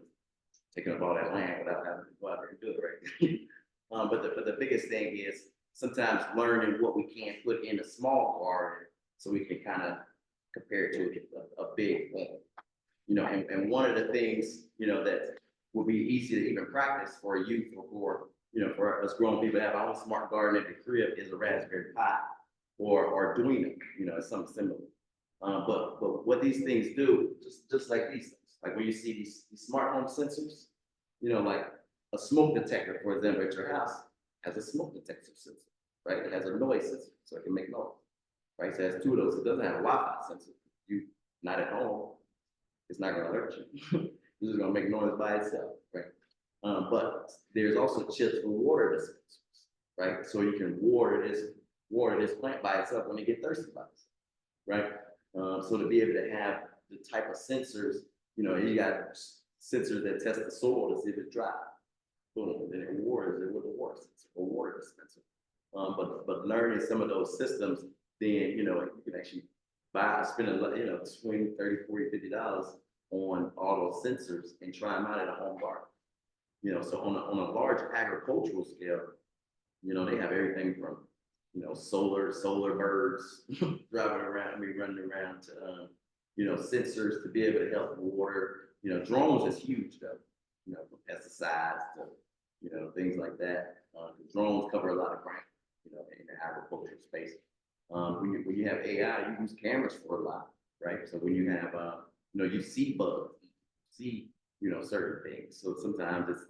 taking up all that land without having to go out there and do it, right? But the biggest thing is sometimes learning what we can put in a small garden so we can kind of compare it to a big one. You know, and one of the things, you know, that will be easy to even practice for a youth or for us grown people to have our own smart garden at the crib is a Raspberry Pi or Arduino, it's something similar. But what these things do, just like these things, like when you see these smart home sensors, like a smoke detector, for example, at your house has a smoke detector sensor, right? It has a noise sensor, so it can make noise, right? So it has two of those. It doesn't have a Wi-Fi sensor. You not at home, it's not going to alert you. It's just going to make noise by itself, right? But there's also chips for water dispensers, right? So you can water this plant by itself when they get thirsty by itself, right? So to be able to have the type of sensors, you got sensors that test the soil to see if it's dry. Boom, then it waters it with a water sensor or water dispenser. But learning some of those systems, then you can actually spend a lot, 20, 30, 40, $50 on all those sensors and try them out at a home garden. So on a large agricultural scale, they have everything from solar birds running around to sensors to be able to help water. Drones is huge though. From pesticides to things like that. Drones cover a lot of ground, in the agricultural space. When you have AI, you use cameras for a lot, right? So when you have you see bugs, see certain things. So sometimes it's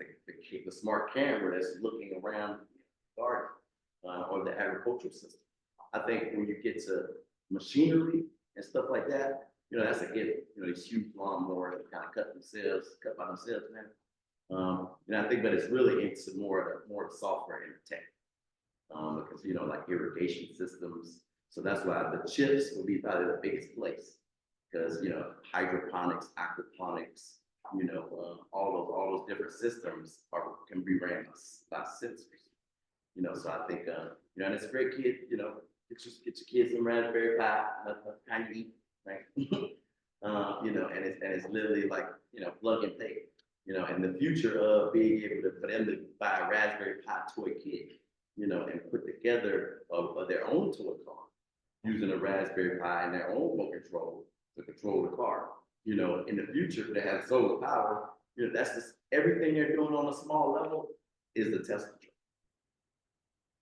the smart camera that's looking around the garden or the agricultural system. I think when you get to machinery and stuff like that, that's a given. These huge lawnmowers that kind of cut by themselves now. I think, but it's really into more of the software and the tech, because like irrigation systems. So that's why the chips will be probably the biggest place, because hydroponics, aquaponics, all those different systems can be ran by sensors. So I think and it's a great kid. Get your kids some Raspberry Pi, that's how you eat, right? And it's literally like plug and play. And the future of being able for them to buy a Raspberry Pi toy kit, and put together their own toy car using a Raspberry Pi and their own remote control to control the car. In the future, they have solar power. That's just everything they're doing on a small level is the Tesla truck.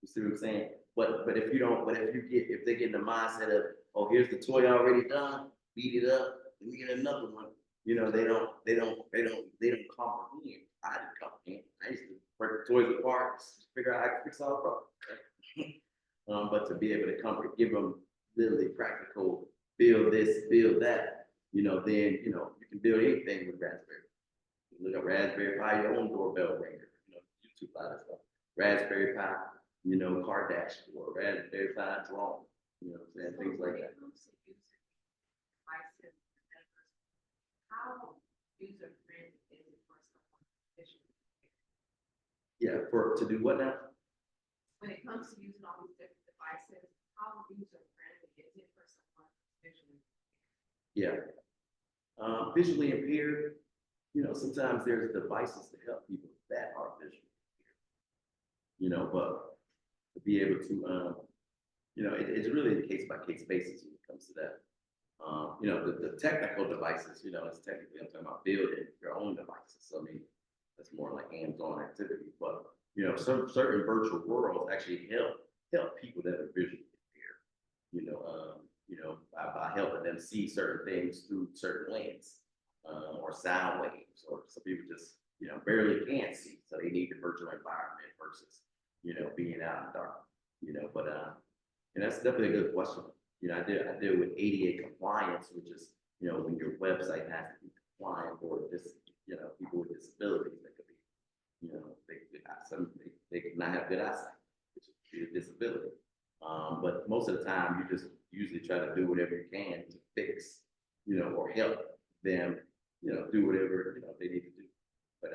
You see what I'm saying? But if they get in the mindset of, oh, here's the toy already done, beat it up, and we get another one. They don't comprehend. I didn't comprehend. I used to break the toys apart, figure out how to fix all the problems. But to be able to give them literally practical, build this, build that, then you can build anything with Raspberry. You look at Raspberry Pi, your own doorbell ringer, YouTube a lot of stuff. Raspberry Pi, car dashboard, Raspberry Pi drone, things like that. How user friendly is it for someone visually? Yeah, to do what now? When it comes to using all these different devices, how user friendly is it for someone visually? Yeah. Visually impaired, sometimes there's devices to help people that are visually impaired. But to be able to, it's really a case by case basis when it comes to that. The technical devices, it's technically, I'm talking about building your own devices. So, that's more like hands-on activity. But, some certain virtual worlds actually help people that are visually impaired, by helping them see certain things through certain lenses, or sound waves, or some people just, barely can't see. So they need the virtual environment versus, being out in the dark, but, and that's definitely a good question. I deal with ADA compliance, which is, when your website has to be compliant for this, people with disabilities that could be, they could not have good eyesight, which is a disability. But most of the time, you just usually try to do whatever you can to fix, or help them, do whatever, they need to do. But,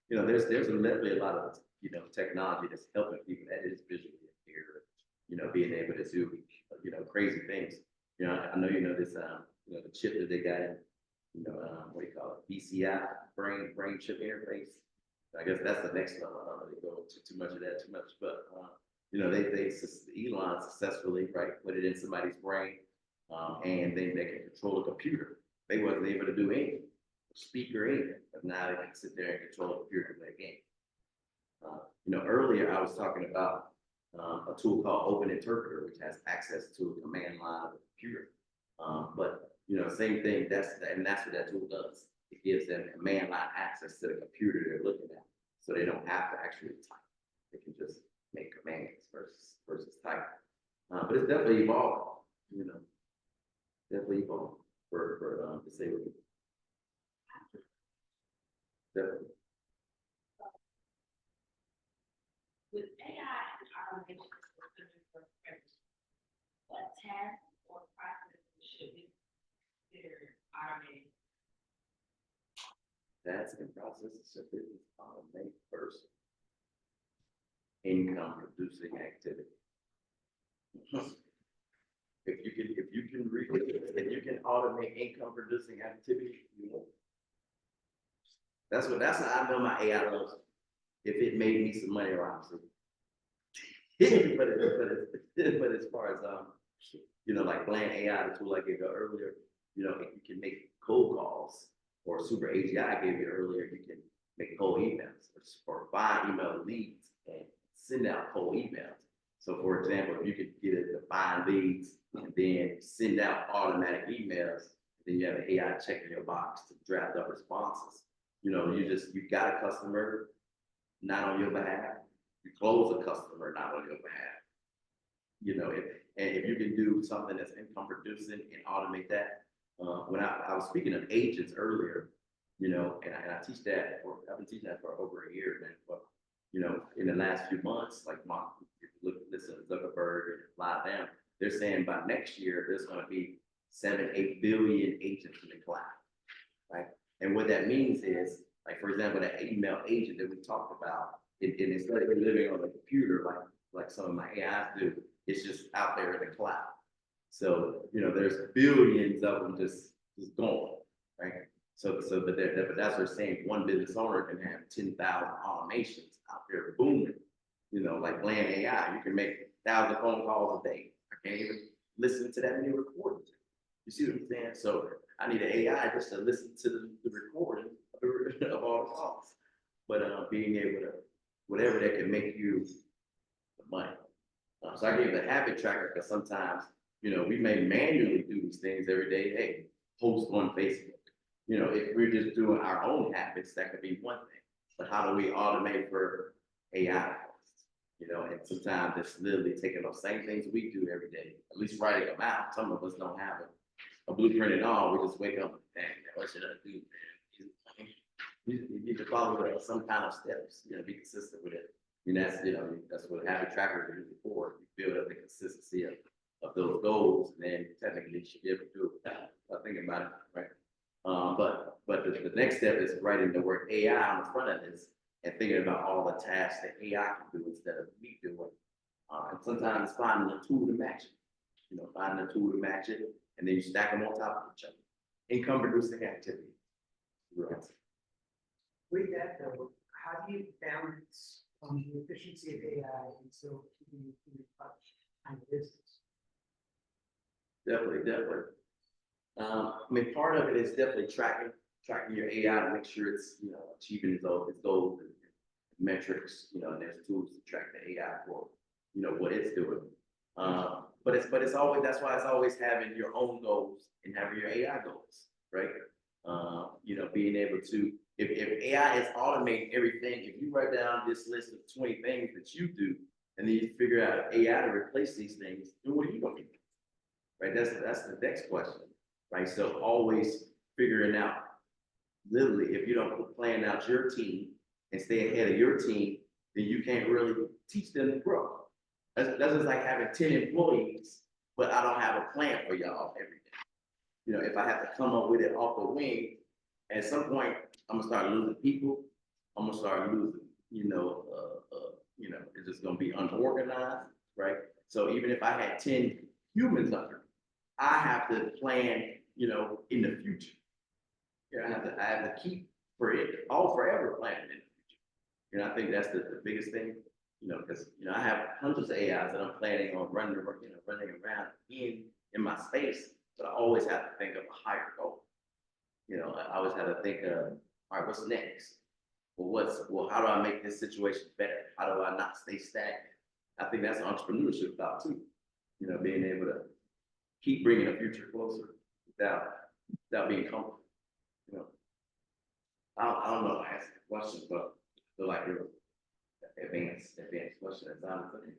there's definitely a lot of, technology that's helping people that is visually impaired, being able to do, crazy things. I know this, the chip that they got in, what do you call it? BCI, brain chip interface. I guess that's the next level. I don't really go into too much of that but Elon successfully, right, put it in somebody's brain, and they can control a computer. They wasn't able to do anything. speaker in, but now they can sit there and control the computer and play a game. Earlier I was talking about a tool called Open Interpreter, which has access to a command line of the computer. But same thing. That's what that tool does. It gives them command line access to the computer they're looking at, so they don't have to actually type. They can just make commands versus type. But it's definitely evolved. Definitely evolved for disabled people. Definitely. With AI and automation, what tasks or processes should be considered automated? Tasks and processes should be automated first. Income producing activity. If you can automate income producing activity, you will. That's how I know my AI loves. If it made me some money, obviously. but as far as like Bland AI, the tool I gave you earlier, if you can make cold calls, or Super AGI I gave you earlier, you can make cold emails or find email leads and send out cold emails. So for example, if you could get it to find leads and then send out automatic emails, then you have an AI checking your box to draft up responses. You got a customer, not on your behalf. You close a customer, not on your behalf. If you can do something that's income producing and automate that. When I was speaking of agents earlier, and I teach that, I've been teaching that for over a year now. But in the last few months, like if you listen to Zuckerberg and lie down, they're saying by next year there's going to be 7-8 billion agents in the cloud, right? And what that means is, like for example, that email agent that we talked about, and instead of living on the computer like some of my AIs do, it's just out there in the cloud. So there's billions of them just gone, right? But that's what they're saying. One business owner can have 10,000 automations out there booming. Like Bland AI, you can make 1,000 phone calls a day. I can't even listen to that many recordings. You see what I'm saying? So I need an AI just to listen to the recording of all the calls. But being able to, whatever that can make you the money. So I gave the habit tracker because sometimes, we may manually do these things every day. Hey, post on Facebook. If we're just doing our own habits, that could be one thing. But how do we automate for AI? And sometimes it's literally taking those same things we do every day, at least writing them out. Some of us don't have a blueprint at all. We just wake up and think, what should I do, man? You need to follow some kind of steps, be consistent with it. That's what habit trackers are used for. You build up the consistency of those goals, and then technically you should be able to do it without thinking about it, right? But the next step is writing the word AI on the front of this and thinking about all the tasks that AI can do instead of me doing. And sometimes finding a tool to match it. Finding a tool to match it, and then you stack them on top of each other. Income producing activity. Right. With that though, how do you balance the efficiency of AI and still keeping in touch on business? Definitely. Part of it is definitely tracking your AI to make sure it's achieving its goals and metrics. And there's tools to track the AI for what it's doing. But it's always, that's why it's always having your own goals and having your AI goals, right? Being able to, if AI is automating everything, if you write down this list of 20 things that you do, and then you figure out AI to replace these things, then what are you going to do? Right? That's the next question, right? So always figuring out, literally, if you don't plan out your team and stay ahead of your team, then you can't really teach them to grow. That's just like having 10 employees, but I don't have a plan for y'all every day. If I have to come up with it off the wing, at some point, I'm gonna start losing people. I'm gonna start losing, it's just gonna be unorganized, right? So even if I had 10 humans under, I have to plan, in the future. I have to keep forever planning in the future. I think that's the biggest thing, because I have hundreds of AIs that I'm planning on running around in my space, but I always have to think of a higher goal. You know, I always had to think of, all right, what's next? Well, how do I make this situation better? How do I not stay stagnant? I think that's entrepreneurship thought too. You know, being able to keep bringing a future closer without being comfortable. You know, I don't know if I answered the question, but I feel like you're advanced question. It sounded funny.